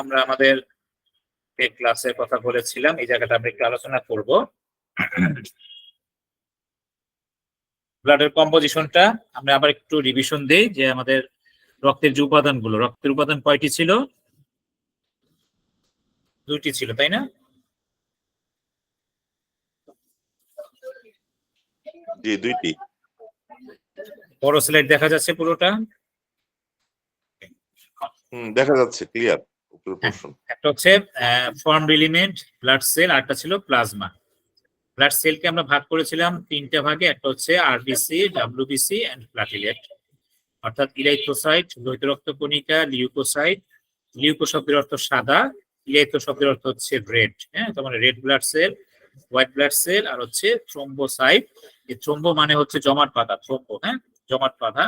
আমরা আমাদের ক্লাসের কথা বলেছিলাম, এই জায়গাটা আমরা একটু আলোচনা করব। ব্লাডের কম্পোজিশনটা আমরা আবার একটু রিভিশন দেই যে আমাদের রক্তের যে উপাদানগুলো, রক্তের উপাদান কয়টি ছিল? দুইটি ছিল, তাই না? জি, দুইটি। বড় স্লাইড দেখা যাচ্ছে পুরোটা? দেখা যাচ্ছে ক্লিয়ার। একটা হচ্ছে ফর্মড এলিমেন্ট ব্লাড সেল, আরটা ছিল প্লাজমা। ব্লাড সেলকে আমরা ভাগ করেছিলাম তিনটা ভাগে, একটা হচ্ছে আরবিসি, ডাব্লিউবিসি এন্ড প্লাটিলেট, অর্থাৎ ইরাইথ্রোসাইট লোহিত রক্ত কণিকা, লিউকোসাইট, লিউকো শব্দের অর্থ সাদা, ইরাইথ্রো শব্দের অর্থ হচ্ছে রেড। হ্যাঁ, তার মানে red blood cell, white blood cell, আর হচ্ছে থ্রোম্বোসাইট। এই থ্রোম্বো মানে হচ্ছে জমাট বাঁধা, থ্রোম্বো, হ্যাঁ, জমাট বাঁধা।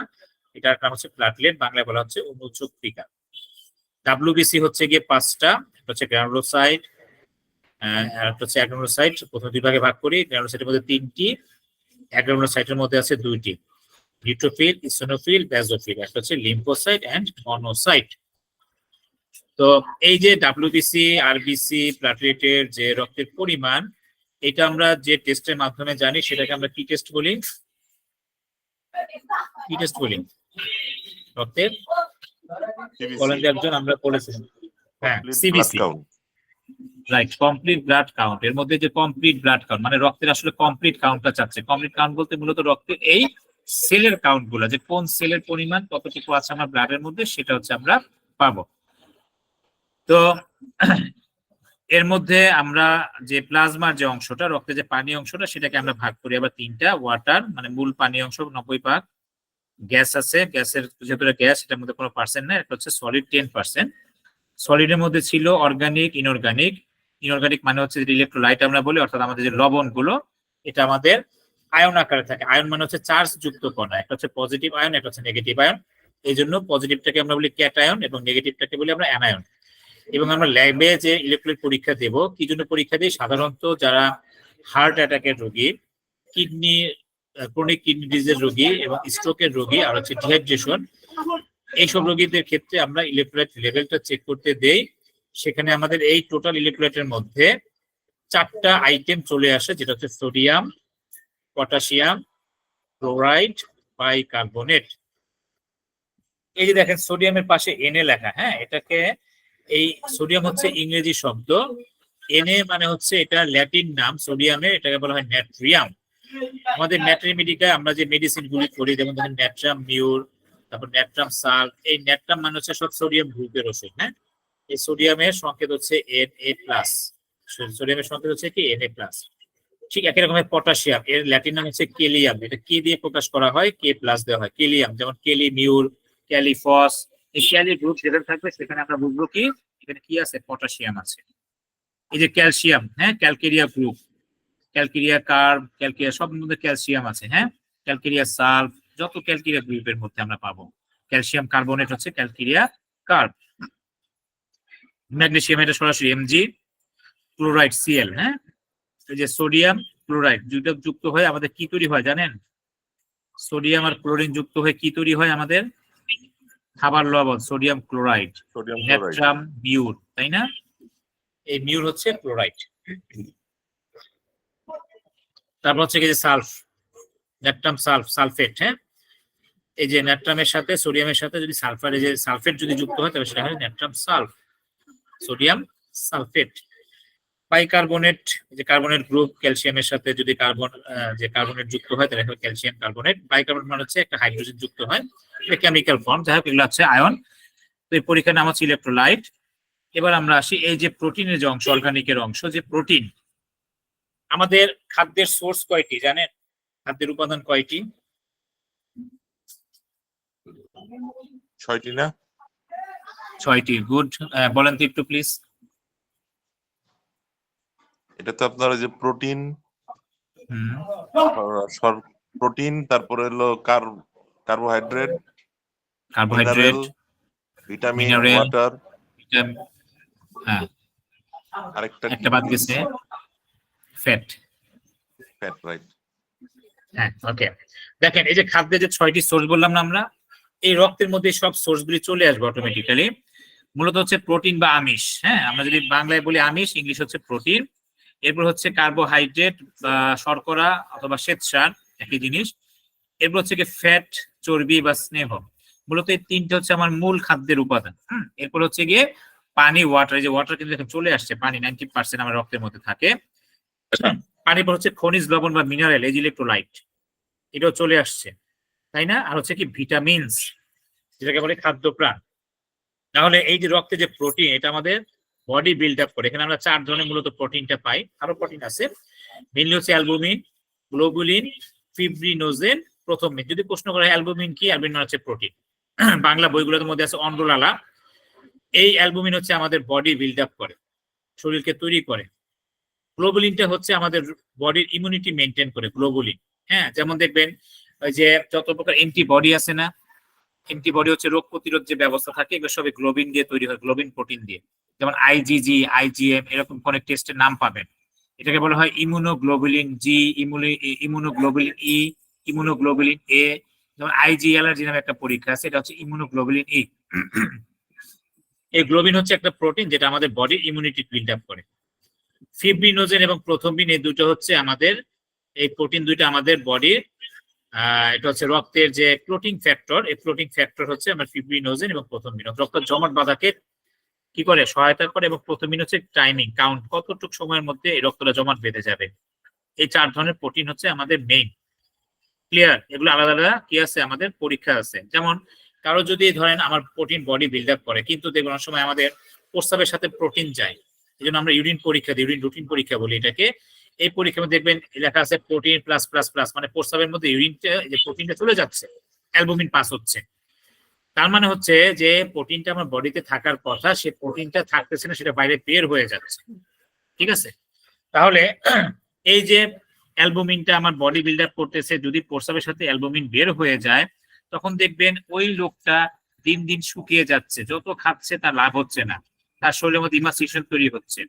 এটার নাম হচ্ছে প্লাটলেট, বাংলায় বলা হচ্ছে অনুচক্রিকা। ডাব্লিউবিসি হচ্ছে গিয়ে পাঁচটা, একটা হচ্ছে গ্রানুলোসাইট, আর একটা হচ্ছে অ্যাগ্রানুলোসাইট। প্রথম দুই ভাগে ভাগ করি, গ্রানুলোসাইটের মধ্যে তিনটি, অ্যাগ্রানুলোসাইটের মধ্যে আছে দুইটি, নিউট্রোফিল, ইসোনোফিল, বেসোফিল। একটা হচ্ছে লিম্ফোসাইট এন্ড মনোসাইট। তো এই যে ডাব্লিউবিসি, আরবিসি, প্লাটলেটের যে রক্তের পরিমাণ, এটা আমরা যে টেস্টের মাধ্যমে জানি সেটাকে আমরা কি টেস্ট বলি? কি টেস্ট বলি? রক্তের একজন আমরা বলেছিলাম, হ্যাঁ, CBC, right, complete blood count. এর মধ্যে যে কমপ্লিট ব্লাড কাউন্ট মানে রক্তের আসলে কমপ্লিট কাউন্টটা চাচ্ছে। কমপ্লিট কাউন্ট বলতে মূলত রক্তের এই সেলের কাউন্ট গুলো, যে কোন সেলের পরিমাণ কতটুকু আছে আমার ব্লাডের মধ্যে, সেটা হচ্ছে আমরা পাবো। তো এর মধ্যে আমরা যে প্লাজমার যে অংশটা, রক্তের যে পানি অংশটা, সেটাকে আমরা ভাগ করি আবার তিনটা। ওয়াটার মানে মূল পানি অংশ 90%, গ্যাস আছে, গ্যাসের যেহেতু গ্যাস, এটার মধ্যে কোনো পার্সেন্ট নাই, একটা হচ্ছে সলিড 10%। সলিডের মধ্যে ছিল অর্গানিক, ইনঅর্গানিক। ইনঅর্গানিক মানে হচ্ছে যে ইলেকট্রোলাইট আমরা বলি, অর্থাৎ আমাদের যে লবণ গুলো, এটা আমাদের আয়ন আকারে থাকে। আয়ন মানে হচ্ছে চার্জ যুক্ত কণা, একটা হচ্ছে পজিটিভ আয়ন, একটা হচ্ছে নেগেটিভ আয়ন। এই জন্য পজিটিভটাকে আমরা বলি ক্যাটায়ন এবং নেগেটিভটাকে বলি আমরা অ্যানায়ন। এবং আমরা ল্যাবে যে ইলেকট্রোলাইট পরীক্ষা দেব, কি জন্য পরীক্ষা দিই? সাধারণত যারা হার্ট অ্যাটাকের রোগী, কিডনি, ক্রনিক কিডনি ডিজিজের রোগী এবং স্ট্রোকের রোগী, আর হচ্ছে ডিহাইড্রেশন, এইসব রোগীদের ক্ষেত্রে আমরা ইলেকট্রোলাইট লেভেলটা চেক করতে দেই। সেখানে আমাদের এই টোটাল ইলেকট্রোলাইটের মধ্যে চারটা আইটেম চলে আসে, যেটা হচ্ছে সোডিয়াম, পটাশিয়াম, ক্লোরাইড, বাইকার্বনেট। এই যে দেখেন সোডিয়ামের পাশে এনএ লেখা, হ্যাঁ, এটাকে, এই সোডিয়াম হচ্ছে ইংরেজি শব্দ, এনএ মানে হচ্ছে এটা ল্যাটিন নাম সোডিয়ামের, এটাকে বলা হয় ন্যাট্রিয়াম। আমাদের ন্যাট্রিমেডিকায় আমরা যে মেডিসিন গুলি করি, যেমন ধরেন ন্যাট্রাম মিউর, তারপর ন্যাট্রাম সাল, এই ন্যাট্রাম মানে হচ্ছে সব সোডিয়াম গ্রুপের ওষুধ। হ্যাঁ, এই সোডিয়ামের সংকেত হচ্ছে Na+, সোডিয়ামের সংকেত হচ্ছে কি Na+। ঠিক একই রকমের পটাশিয়াম, এর ল্যাটিন নাম হচ্ছে কেলিয়াম, এটা কে দিয়ে প্রকাশ করা হয়? K+ দেওয়া হয়, কেলিয়াম। যেমন কেলি মিউর, ক্যালিফস, এই ক্যালি গ্রুপ যেখানে থাকবে সেখানে আমরা বুঝবো কি এখানে কি আছে? পটাশিয়াম আছে। এই যে ক্যালসিয়াম, হ্যাঁ, calcarea group, calcarea carb, calcarea, সব মধ্যে ক্যালসিয়াম আছে। হ্যাঁ, ক্যালকেরিয়া সালফ, যত ক্যালকেরিয়া গ্রুপের মধ্যে আমরা পাবো। ক্যালসিয়াম কার্বনেট হচ্ছে ক্যালকেরিয়া কার্ব। ম্যাগনেসিয়াম, এটা সরাসরি Mg। ক্লোরাইড Cl, হ্যাঁ, এই যে সোডিয়াম ক্লোরাইড দুইটা যুক্ত হয়ে আমাদের কি তৈরি হয় জানেন? সোডিয়াম আর ক্লোরিন যুক্ত হয়ে কি তৈরি হয় আমাদের? খাবার লবণ, সোডিয়াম ক্লোরাইড, ন্যাট্রাম মিউর, তাই না? এই মিউর হচ্ছে ক্লোরাইড। তারপর হচ্ছে কি যে সালফ, ন্যাট্রাম সালফ, সালফেট। হ্যাঁ, এই যে ন্যাট্রামের সাথে সোডিয়ামের সাথে যদি সালফারের যে সালফেট যদি যুক্ত হয় তাহলে সেটা হয় natrum sulph, sodium sulphate. Bicarbonate, যে কার্বনেট গ্রুপ, ক্যালসিয়ামের সাথে যদি যে কার্বনেট যুক্ত হয় তাহলে হয় ক্যালসিয়াম কার্বনেট। বাইকার্বনেট মানে হচ্ছে একটা হাইড্রোজেন যুক্ত হয়, এটা কেমিক্যাল ফর্ম। যাই হোক, এগুলো হচ্ছে আয়ন। তো এই পরীক্ষার নাম হচ্ছে ইলেকট্রোলাইট। এবার আমরা আসি এই যে প্রোটিনের যে অংশ, অর্গানিকের অংশ, যে প্রোটিন। আমাদের খাদ্যের সোর্স কয়টি জানেন? খাদ্যের উপাদান কয়টি? 6টি না? 6টি, গুড। বলেন তো একটু প্লিজ। এটা তো আপনার যে প্রোটিন, প্রোটিন, তারপরে হলো কার্বোহাইড্রেট, ভিটামিন, ওয়াটার, হ্যাঁ, আরেকটা একটা বাদ গেছে, ফ্যাট। রাইট। হ্যাঁ, ওকে। দেখেন এই যে খাদ্যের যে 6টি সোর্স বললাম না আমরা, এই রক্তের মধ্যে সব সোর্সগুলি চলে আসবে অটোমেটিক্যালি। মূলত হচ্ছে প্রোটিন বা আমিষ। হ্যাঁ, আমরা যদি বাংলায় বলি আমিষ, ইংলিশ হচ্ছে প্রোটিন। এরপর হচ্ছে কার্বোহাইড্রেট বা শর্করা অথবা শ্বেতসার, একই জিনিস। এরপর হচ্ছে কি ফ্যাট, চর্বি বা স্নেহ। মূলত এই তিনটে হচ্ছে আমার মূল খাদ্যের উপাদান। এরপর হচ্ছে গিয়ে পানি, ওয়াটার। এই যে ওয়াটার কিন্তু এখন চলে আসছে, পানি 90% আমার রক্তের মধ্যে থাকে। পানির পর হচ্ছে খনিজ লবণ বা মিনারেল, এই যে ইলেকট্রোলাইট, এটাও চলে আসছে, তাই না? আর হচ্ছে কি ভিটামিনস, যেটাকে বলে খাদ্যপ্রাণ। তাহলে এই যে রক্তে যে প্রোটিন, এটা আমাদের বডি বিল্ড আপ করে। এখানে আমরা 4 ধরনের মূলত প্রোটিনটা পাই, আরো প্রোটিন আছে। মেনলি হচ্ছে অ্যালবুমিন, গ্লোবুলিন, ফিব্রিনোজেন, প্রথমিন। যদি প্রশ্ন করে অ্যালবুমিন কি, অ্যালবুমিন হচ্ছে প্রোটিন। বাংলা বইগুলোর মধ্যে আছে অন্ডলালা। এই অ্যালবুমিন হচ্ছে আমাদের বডি বিল্ড আপ করে, শরীরকে তৈরি করে। গ্লোবুলিনটা হচ্ছে আমাদের বডির ইমিউনিটি মেনটেন করে, গ্লোবুলিন। হ্যাঁ, যেমন দেখবেন ওই যে যত প্রকার অ্যান্টিবডি আছে না, অ্যান্টিবডি হচ্ছে রোগ প্রতিরোধ যে ব্যবস্থা থাকে, এগুলো সবই গ্লোবিন দিয়ে তৈরি হয়, গ্লোবিন প্রোটিন দিয়ে। যেমন আইজিজি, আইজিএম, এরকম অনেক টেস্টের নাম পাবেন। এটাকে বলা হয় immunoglobulin G, immunoglobulin E, immunoglobulin A. যেমন আইজি অ্যালার্জি নামে একটা পরীক্ষা আছে, এটা হচ্ছে ইমিউনোগ্লোবুলিন ই। এই গ্লোবিন হচ্ছে একটা প্রোটিন যেটা আমাদের বডির ইমিউনিটি বিল্ড আপ করে। ফিব্রিনোজেন এবং প্রথমিন, এই দুটো হচ্ছে আমাদের, এই প্রোটিন দুইটা আমাদের বডির, এটা হচ্ছে রক্তের যে ক্লোটিং ফ্যাক্টর, এই ক্লোটিং ফ্যাক্টর হচ্ছে আমার ফিব্রিনোজেন এবং প্রথমিন। রক্ত জমাট বাঁধাকে কি করে, সহায়তা করে। এবং প্রথমিন হচ্ছে টাইমিং, কাউন্ট, কতটুকু সময়ের মধ্যে এই রক্তটা জমাট বেঁধে যাবে। এই 4 ধরনের প্রোটিন হচ্ছে আমাদের মেইন। ক্লিয়ার? এগুলো আলাদা আলাদা কি আছে, আমাদের পরীক্ষা আছে। যেমন কারো যদি ধরেন আমার প্রোটিন বডি বিল্ড আপ করে, কিন্তু দেখবেন অনেক সময় আমাদের প্রস্রাবের সাথে প্রোটিন যায়, এই জন্য আমরা ইউরিন পরীক্ষা দিই, ইউরিন রুটিন পরীক্ষা বলি এটাকে। এই পরীক্ষার মধ্যে দেখবেন লেখা আছে প্রোটিন প্লাস প্লাস প্লাস, মানে প্রস্রাবের মধ্যে ইউরিনটা, যে প্রোটিনটা চলে যাচ্ছে, অ্যালবুমিন পাস হচ্ছে। তার মানে হচ্ছে যে প্রোটিনটা আমার বডিতে থাকার কথা, সে প্রোটিনটা থাকতেছে না, সেটা বাইরে বের হয়ে যাচ্ছে। ঠিক আছে? তাহলে এই যে অ্যালবুমিনটা আমার বডি বিল্ড আপ করতেছে, যদি প্রস্রাবের সাথে অ্যালবুমিন বের হয়ে যায়, তখন দেখবেন ওই লোকটা দিন দিন শুকিয়ে যাচ্ছে, যত খাচ্ছে তার লাভ হচ্ছে না, তার শরীরের মধ্যে ইমাসিয়েশন তৈরি হচ্ছে।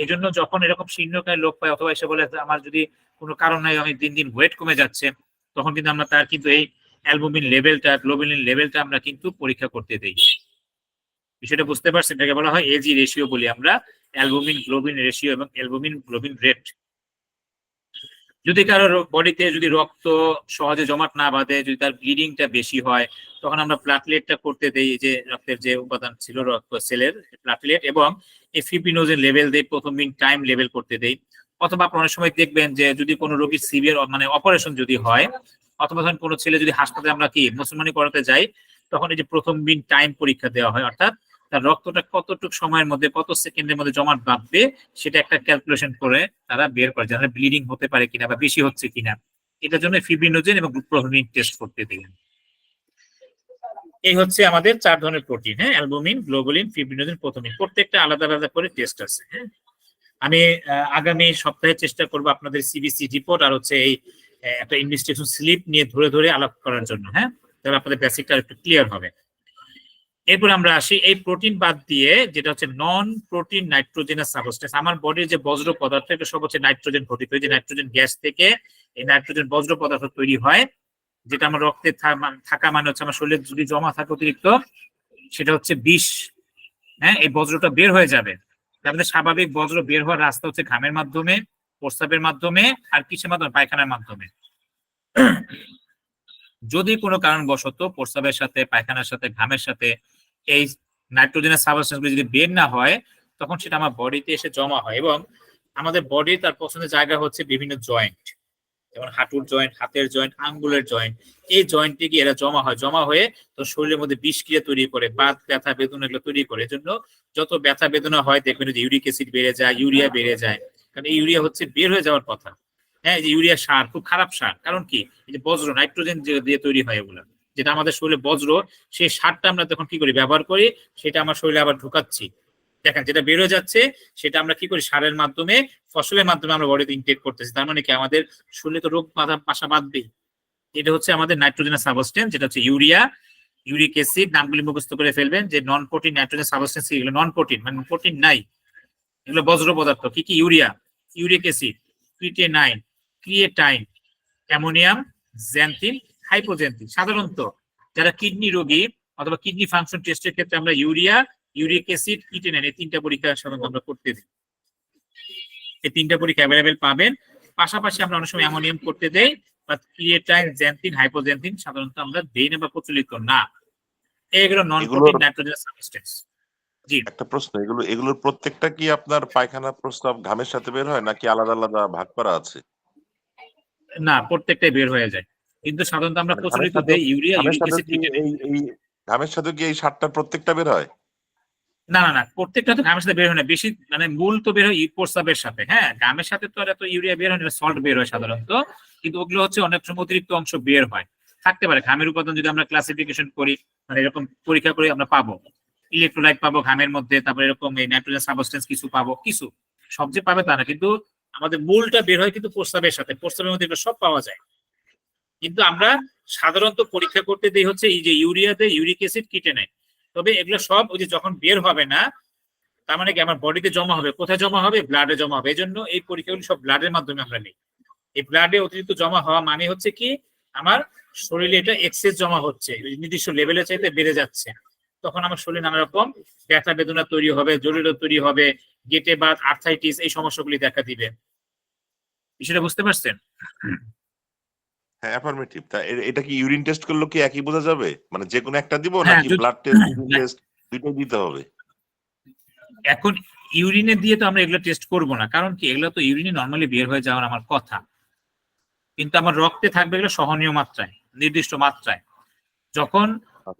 এই জন্য যখন এরকম শীর্ণকায় লোক পায়, অথবা এসে বলে আমার যদি কোনো কারণ নাই আমি দিন দিন ওয়েট কমে যাচ্ছে, তখন কিন্তু আমরা তার কিন্তু এই অ্যালবুমিন লেভেলটা, গ্লোবুলিন লেভেলটা আমরা কিন্তু পরীক্ষা করতে দেই। বিষয়টা বুঝতে পারছেন? এটাকে বলা হয় এজি রেশিও বলি আমরা, অ্যালবুমিন গ্লোবিন রেশিও এবং অ্যালবুমিন গ্লোবিন রেট। যদি কারোর বডিতে যদি রক্ত সহজে জমাট না বাঁধে, যদি তার ব্লিডিংটা বেশি হয়, তখন আমরা প্লাটলেটটা করতে দেই, যে রক্তের যে উপাদান ছিল রক্ত সেলের প্লাটলেট, এবং এই ফিব্রিনোজেন লেভেল দেই, প্রথমিন টাইম লেভেল করতে দেই। অথবা আপনার অনেক সময় দেখবেন যে যদি কোনো রোগীর সিভিয়ার মানে অপারেশন যদি হয়, অথবা ধরেন কোনো ছেলে যদি হাসপাতালে আমরা কি মুসলমানি করাতে যাই, তখন এই যে প্রথমিন টাইম পরীক্ষা দেওয়া হয়, অর্থাৎ তার রক্তটা কতটুকু সময়ের মধ্যে, কত সেকেন্ডের মধ্যে জমাট বাঁধবে, সেটা একটা ক্যালকুলেশন করে তারা বের করে, যারা ব্লিডিং হতে পারে কিনা বা বেশি হচ্ছে কিনা। এটার জন্য ফিব্রিনোজেন এবং প্রোটিন টেস্ট করতে দিলেন। এই হচ্ছে আমাদের 4 ধরনের প্রোটিন। হ্যাঁ, অ্যালবুমিন, গ্লোবুলিন, ফিব্রিনোজেন, প্রোটিন, প্রত্যেকটা আলাদা আলাদা করে টেস্ট আছে। হ্যাঁ, আমি আগামী সপ্তাহে চেষ্টা করব আপনাদের সিবিসি রিপোর্ট আর হচ্ছে এই একটা ইনভেস্টিগেশন স্লিপ নিয়ে ধরে ধরে আলাপ করার জন্য। হ্যাঁ, তাহলে আপনাদের বেসিকটা একটু ক্লিয়ার হবে। এরপর আমরা আসি এই প্রোটিন বাদ দিয়ে, যেটা হচ্ছে নন প্রোটিন নাইট্রোজেনাস সাবস্টেন্স। আমার বডির যে বজ্র পদার্থ, এটা সব হচ্ছে নাইট্রোজেন ঘটিত। এই যে নাইট্রোজেন গ্যাস থেকে এই নাইট্রোজেন বজ্র পদার্থ তৈরি হয়, যেটা আমার রক্তে থাকা মানে হচ্ছে আমার শরীরে যদি জমা থাকে অতিরিক্ত, সেটা হচ্ছে বিষ। হ্যাঁ, এই বজ্রটা বের হয়ে যাবে। আমাদের স্বাভাবিক বজ্র বের হওয়ার রাস্তা হচ্ছে ঘামের মাধ্যমে, প্রস্রাবের মাধ্যমে, আর কিসের মাধ্যমে, পায়খানার মাধ্যমে। যদি কোনো কারণবশত প্রস্রাবের সাথে, পায়খানার সাথে, ঘামের সাথে এই নাইট্রোজেনের সাবস্টেন্স গুলো যদি বের না হয়, তখন সেটা আমার বডিতে এসে জমা হয়। এবং আমাদের বডি তার পছন্দের জায়গা হচ্ছে বিভিন্ন জয়েন্ট, যেমন হাঁটুর জয়েন্ট, হাতের জয়েন্ট, আঙ্গুলের জয়েন্ট। এই জয়েন্টে গিয়ে এরা জমা হয়, জমা হয়ে তো শরীরের মধ্যে বিষক্রিয়া তৈরি করে, বাত, ব্যথা, বেদনা এগুলো তৈরি করে। এজন্য যত ব্যথা বেদনা হয় দেখবেন যে ইউরিক অ্যাসিড বেড়ে যায়, ইউরিয়া বেড়ে যায়, কারণ এই ইউরিয়া হচ্ছে বের হয়ে যাওয়ার কথা। হ্যাঁ, যে ইউরিয়া সার খুব খারাপ সার, কারণ কি, এই যে বজ্র নাইট্রোজেন দিয়ে তৈরি হয় এগুলা, যেটা আমাদের শরীরে বজ্র, সেই সারটা আমরা তখন কি করি, ব্যবহার করি, সেটা আমার শরীরে আবার ঢুকাচ্ছি। দেখেন যেটা বের হয়ে যাচ্ছে সেটা আমরা কি করি, সারের মাধ্যমে, ফসলের মাধ্যমে আমরা বডিতে ইনটেক করতেছি। তার মানে কি, আমাদের শরীরে তো রোগ বাসা বাঁধবেই। এটা হচ্ছে আমাদের নাইট্রোজেনাস সাবস্টেন্স, যেটা হচ্ছে ইউরিয়া, ইউরিক অ্যাসিড। নামগুলি মুখস্থ করে ফেলবেন, যে নন প্রোটিন নাইট্রোজেন সাবস্টেন্স, এগুলো নন প্রোটিন, মানে প্রোটিন নাই, এগুলো বজ্র পদার্থ। কি কি, urea, uric acid, creatinine, creatine, ammonium, xanthine, hypoxanthine. সাধারণত যারা কিডনি রোগী অথবা কিডনি ফাংশন টেস্টের ক্ষেত্রে আমরা ইউরিয়া, ইউরিক অ্যাসিড, কিটোনেন, এই 3টা পরীক্ষা সাধারণত আমরা করতে দিই। এই 3টা পরীক্ষা অ্যাভেলেবেল পাবেন। পাশাপাশি আমরা অনেক সময় অ্যামোনিয়াম করতে দেই, বা ক্রিয়েটাইন, জ্যান্থিন, হাইপোজেন্থিন সাধারণত আমরা দেই না বা প্রচলিত না। এগুলো নন প্রোটিন নাইট্রোজেনাস সাবস্টেন্স। জি, একটা প্রশ্ন, এগুলোর প্রত্যেকটা কি আপনার পায়খানা প্রস্রাব ঘামের সাথে বের হয় নাকি আলাদা আলাদা ভাগ করা আছে? না, প্রত্যেকটাই বের হয়ে যায়, কিন্তু সাধারণত আমরা মানে প্রচলিত দেই ইউরিয়া, ঘামের ইউরিক সাথে অ্যাসিড, কি কিটোনেন। এই ঘামের সাথে কি এই 7টার প্রত্যেকটা বের হয়? না না না, প্রত্যেকটা তো ঘামের সাথে বের হয় না, বেশি মানে মূল তো বের হয় প্রস্রাবের সাথে। হ্যাঁ, ঘামের সাথে তো আর এত ইউরিয়া বের হয় না, সল্ট বের হয় সাধারণত। কিন্তু ওগুলো হচ্ছে অনেক সময় অতিরিক্ত অংশ বের হয়, থাকতে পারে। ঘামের উপাদান যদি আমরা ক্লাসিফিকেশন করি, মানে এরকম পরীক্ষা করে আমরা পাবো ইলেকট্রোলাইট পাবো ঘামের মধ্যে, তারপরে এরকম এই নাইট্রোজেন সাবস্টেন্স কিছু পাবো, কিছু সব যে পাবে তা না, কিন্তু আমাদের মূলটা বের হয় কিন্তু প্রস্রাবের সাথে, প্রস্রাবের মধ্যে এগুলো সব পাওয়া যায়। কিন্তু আমরা সাধারণত পরীক্ষা করতে দিই হচ্ছে এই যে ইউরিয়াতে ইউরিক অ্যাসিড, কিটোনেন। তবে এগুলো সব ওই যে যখন বের হবে না, তার মানে কি আমার বডিতে জমা হবে, কোথায় জমা হবে? ব্লাডে জমা হবে। এই জন্য এই পরীক্ষাগুলো সব ব্লাডের মাধ্যমে আমরা নিই। এই ব্লাডে অতিরিক্ত জমা হওয়া মানে হচ্ছে কি আমার শরীরে এটা এক্সেস জমা হচ্ছে, নির্দিষ্ট লেভেলে চাইতে বেড়ে যাচ্ছে। তখন আমার শরীরে নানা রকম ব্যথা বেদনা তৈরি হবে, জটিলতা তৈরি হবে, গেটে বাত, আর্থাইটিস, এই সমস্যাগুলি দেখা দিবে। বিষয়টা বুঝতে পারছেন? হ্যাঁ, অ্যাফার্মেটিভ। তা এটা কি ইউরিন টেস্ট করলে কি একই বোঝা যাবে? মানে যে কোনো একটা দিব হ্যাঁ, নাকি ব্লাড টেস্ট, ইউরিন টেস্ট দুটোই দিতে হবে? এখন ইউরিনে দিয়ে তো আমরা এগুলো টেস্ট করব না, কারণ কি এগুলো তো ইউরিনে নর্মালি বের হয়ে যাওয়ার আমার কথা, কিন্তু আমার রক্তে থাকবে এগুলো সহনীয় মাত্রায়, নির্দিষ্ট মাত্রায়। যখন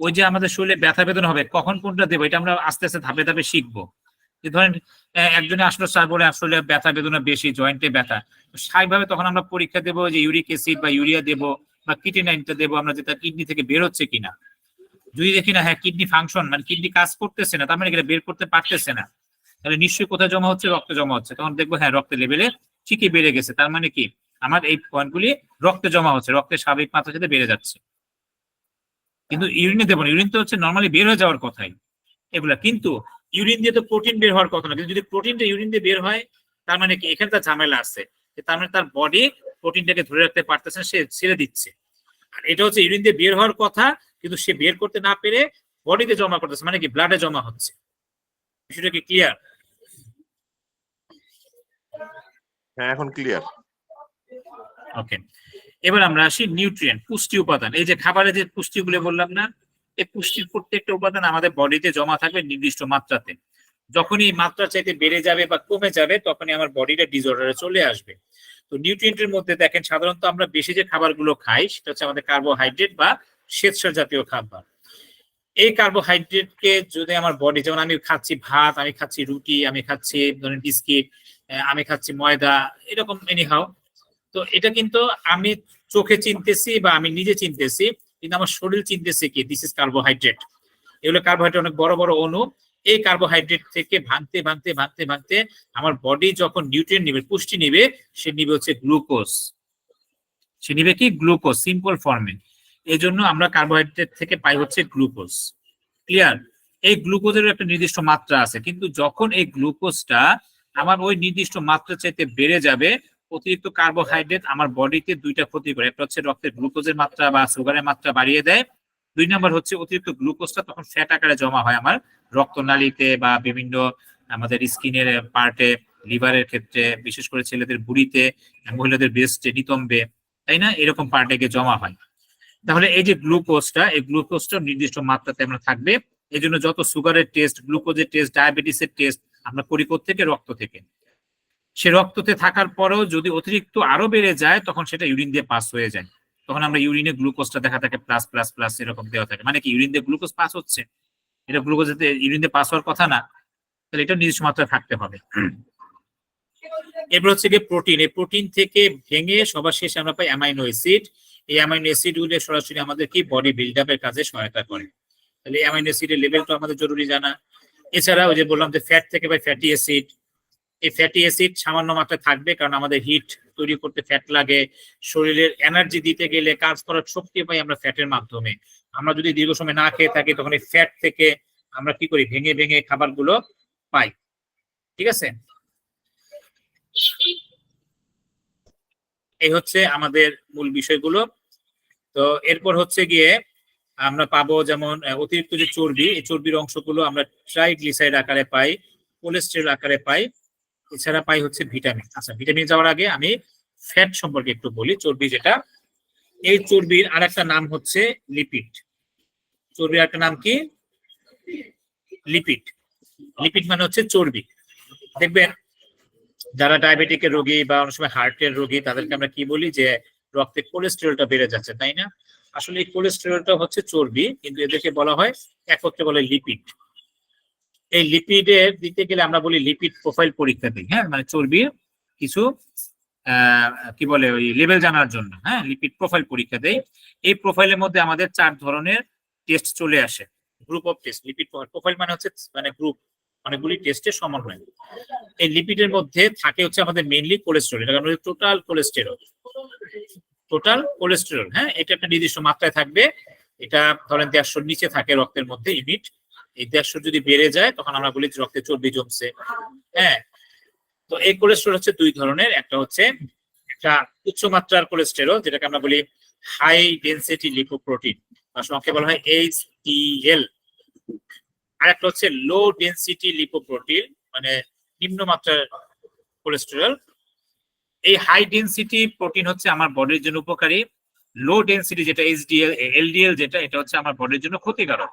ওই যে আমাদের শরীরে ব্যথা বেদনা হবে, কখন কোনটা দেবো এটা আমরা আস্তে আস্তে ধাপে ধাপে শিখবো। যে ধরেন একজনে আসলে স্যার বলে আসলে ব্যথা বেদনা বেশি, জয়েন্টে ব্যথা, স্বাভাবিকভাবে তখন আমরা পরীক্ষা দেবো যে ইউরিক অ্যাসিড বা ইউরিয়া দেবো বা কিটোনাইনটা দেবো আমরা, যেটা কিডনি থেকে বের হচ্ছে কিনা। যদি দেখি না হ্যাঁ কিডনি ফাংশন মানে কিডনি কাজ করতেছে না, তার মানে এটা বের করতে পারতেছে না, তাহলে নিশ্চয়ই কোথায় জমা হচ্ছে? রক্তে জমা হচ্ছে। তখন দেখবো হ্যাঁ রক্তের লেভেলে ঠিকই বেড়ে গেছে, তার মানে কি আমার এই পয়েন্টগুলি রক্তে জমা হচ্ছে, রক্তের স্বাভাবিক মাত্রার সাথে বেড়ে যাচ্ছে। কিন্তু ইউরিনে দেবো না, ইউরিন তো হচ্ছে নর্মালি বের হয়ে যাওয়ার কথাই এগুলা। কিন্তু ইউরিন দিয়ে তো প্রোটিন বের হওয়ার কথা না, কিন্তু যদি প্রোটিনটা ইউরিন দিয়ে বের হয়, তার মানে কি এখানে তার ঝামেলা আছে, তার মানে তার বডি প্রোটিনটাকে ধরে রাখতে পারতেছে না, সে ছেড়ে দিচ্ছে। আর এটা হচ্ছে ইউরিন দিয়ে বের হওয়ার কথা, কিন্তু সে বের করতে না পেরে বডিতে জমা করতেছে, মানে কি ব্লাডে জমা হচ্ছে। বিষয়টা কি ক্লিয়ার? হ্যাঁ, এখন ক্লিয়ার। ওকে, এবার আমরা আসি নিউট্রিয়েন্ট, পুষ্টি উপাদান। এই যে খাবারে যে পুষ্টিগুলো বললাম না, এই পুষ্টির প্রত্যেকটা উপাদান আমাদের বডিতে জমা থাকবে নির্দিষ্ট মাত্রাতে। যখনই মাত্রা চাইতে বেড়ে যাবে বা কমে যাবে, তখনই আমার বডিটা ডিসঅর্ডারে চলে আসবে। তো নিউট্রিয়েন্টের মধ্যে দেখেন সাধারণত আমরা বেশি যে খাবারগুলো খাই সেটা হচ্ছে আমাদের কার্বোহাইড্রেট বা শ্বেতসার জাতীয় খাবার। এই কার্বোহাইড্রেটকে যদি আমার বডি, যেমন আমি খাচ্ছি ভাত, আমি খাচ্ছি রুটি, আমি খাচ্ছি ধরেন বিস্কিট, আমি খাচ্ছি ময়দা, এরকম এনিহাও, তো এটা কিন্তু আমি চোখে চিনতেছি বা আমি নিজে চিনতেছি, কিন্তু আমার শরীর চিনতেছে কি দিস ইজ কার্বোহাইড্রেট। এগুলো কার্বোহাইড্রেট অনেক বড় বড় অণু। এই কার্বোহাইড্রেট থেকে ভাঙতে ভাঙতে ভাঙতে ভাঙতে আমার বডি যখন নিউট্রিয়েন্ট নিবে, পুষ্টি নিবে, সে নিবে হচ্ছে গ্লুকোজ। সে নিবে কি? গ্লুকোজ, সিম্পল ফর্মে। এই জন্য আমরা কার্বোহাইড্রেট থেকে পাই হচ্ছে গ্লুকোজ। ক্লিয়ার? এই গ্লুকোজের একটা নির্দিষ্ট মাত্রা আছে, কিন্তু যখন এই গ্লুকোজটা আমার ওই নির্দিষ্ট মাত্রা চাইতে বেড়ে যাবে, অতিরিক্ত কার্বোহাইড্রেট আমার বডিতে দুইটা ক্ষতি করে। একটা হচ্ছে রক্তের গ্লুকোজের মাত্রা বা সুগারের মাত্রা বাড়িয়ে দেয়। 2 নম্বর হচ্ছে অতিরিক্ত গ্লুকোজটা তখন ফ্যাট আকারে জমা হয় আমার রক্তনালীতে বা বিভিন্ন আমাদের স্কিনের পার্টে, লিভারের ক্ষেত্রে, বিশেষ করে ছেলেদের বুড়িতে, মহিলাদের ব্রেস্টে, নিতম্বে, তাই না, এরকম পার্টে গিয়ে জমা হয়। তাহলে এই যে গ্লুকোজটা, এই গ্লুকোজটা নির্দিষ্ট মাত্রাতে আমরা থাকবে। এই জন্য যত সুগারের টেস্ট, গ্লুকোজের টেস্ট, ডায়াবেটিসের টেস্ট আমরা করি থেকে রক্ত থেকে। সে রক্ততে থাকার পরেও যদি অতিরিক্ত আরো বেড়ে যায়, তখন সেটা ইউরিন দিয়ে পাস হয়ে যায়। তখন আমরা ইউরিনে গ্লুকোজটা দেখা থাকে প্লাস প্লাস প্লাস এরকম দেওয়া থাকে, মানে কি ইউরিন দিয়ে গ্লুকোজ পাস হচ্ছে, এটা গ্লুকোজ ইউরিন দিয়ে পাস হওয়ার কথা না। তাহলে এটা নির্দিষ্ট মাত্রায় থাকতে হবে। এবার হচ্ছে গিয়ে প্রোটিন। এই প্রোটিন থেকে ভেঙে সবার শেষে আমরা পাই অ্যামাইনো অ্যাসিড। এই অ্যামাইনো অ্যাসিড গুলো সরাসরি আমাদের কি বডি বিল্ড আপের কাজে সহায়তা করে। তাহলে অ্যামাইনো অ্যাসিডের লেভেল তো আমাদের জরুরি জানা। এছাড়া ওই যে বললাম যে ফ্যাট থেকে পাই ফ্যাটি অ্যাসিড। এই ফ্যাটি অ্যাসিড সামান্য মাত্রায় থাকবে, কারণ আমাদের হিট তৈরি করতে ফ্যাট লাগে। শরীরের এনার্জি দিতে গেলে, কাজ করার শক্তি পাই আমরা ফ্যাটের মাধ্যমে। আমরা যদি দীর্ঘ সময় না খেয়ে থাকি, তখন এই ফ্যাট থেকে আমরা কি করি? ভেঙে ভেঙে খাবারগুলো পাই। ঠিক আছে, এই হচ্ছে আমাদের মূল বিষয়গুলো। তো এরপর হচ্ছে গিয়ে আমরা পাবো যেমন অতিরিক্ত যে চর্বি, এই চর্বির অংশগুলো আমরা ট্রাইগ্লিসাইড আকারে পাই, কোলেস্টেরল আকারে পাই, এছাড়া পাই হচ্ছে ভিটামিন। আচ্ছা, ভিটামিন যাওয়ার আগে আমি ফ্যাট সম্পর্কে একটু বলি। চর্বি যেটা, এই চর্বির আরেকটা নাম হচ্ছে লিপিড। চর্বির একটা নাম কি? লিপিড। লিপিড মানে হচ্ছে চর্বি। দেখবেন যারা ডায়াবেটিকের রোগী বা অনেক সময় হার্টের রোগী, তাদেরকে আমরা কি বলি যে রক্তে কোলেস্টেরলটা বেড়ে যাচ্ছে, তাই না? আসলে এই কোলেস্টেরলটা হচ্ছে চর্বি, কিন্তু এদেরকে বলা হয় একত্রে বলে লিপিড। এই লিপিডের দিতে গেলে আমরা বলি লিপিড প্রোফাইল পরীক্ষা দিই, হ্যাঁ, মানে চর্বির কিছু কি বলে ওই লেভেল জানার জন্য, হ্যাঁ, লিপিড প্রোফাইল পরীক্ষা দেই। এই প্রোফাইলের মধ্যে আমাদের 4 ধরনের টেস্ট চলে আসে, group of test. Lipid profile মানে হচ্ছে মানে গ্রুপ, অনেকগুলি টেস্টের সমন্বয়। এই লিপিডের মধ্যে থাকে হচ্ছে আমাদের মেইনলি কোলেস্টেরল, এটা আমরা টোটাল কোলেস্টেরল। টোটাল কোলেস্টেরল, হ্যাঁ, এটা একটা নির্দিষ্ট মাত্রায় থাকবে। এটা ধরেন 150 নিচে থাকে রক্তের মধ্যে লিমিট। এই 150 যদি বেড়ে যায় তখন আমরা বলি যে রক্তে চর্বি জমছে, হ্যাঁ। তো এই কোলেস্টেরল হচ্ছে 2 ধরনের। একটা হচ্ছে একটা উচ্চ মাত্রার কোলেস্টেরল, যেটাকে আমরা বলি হাই ডেনসিটি লিপোপ্রোটিন, বা সংক্ষেপে বলা হয় HDL। আর একটা হচ্ছে লো ডেনসিটি লিপোপ্রোটিন, মানে নিম্ন মাত্রার কোলেস্টেরল। এই হাই ডেনসিটি প্রোটিন হচ্ছে আমার বডির জন্য উপকারী। লো ডেনসিটি যেটা HDL LDL যেটা, এটা হচ্ছে আমার বডির জন্য ক্ষতিকারক।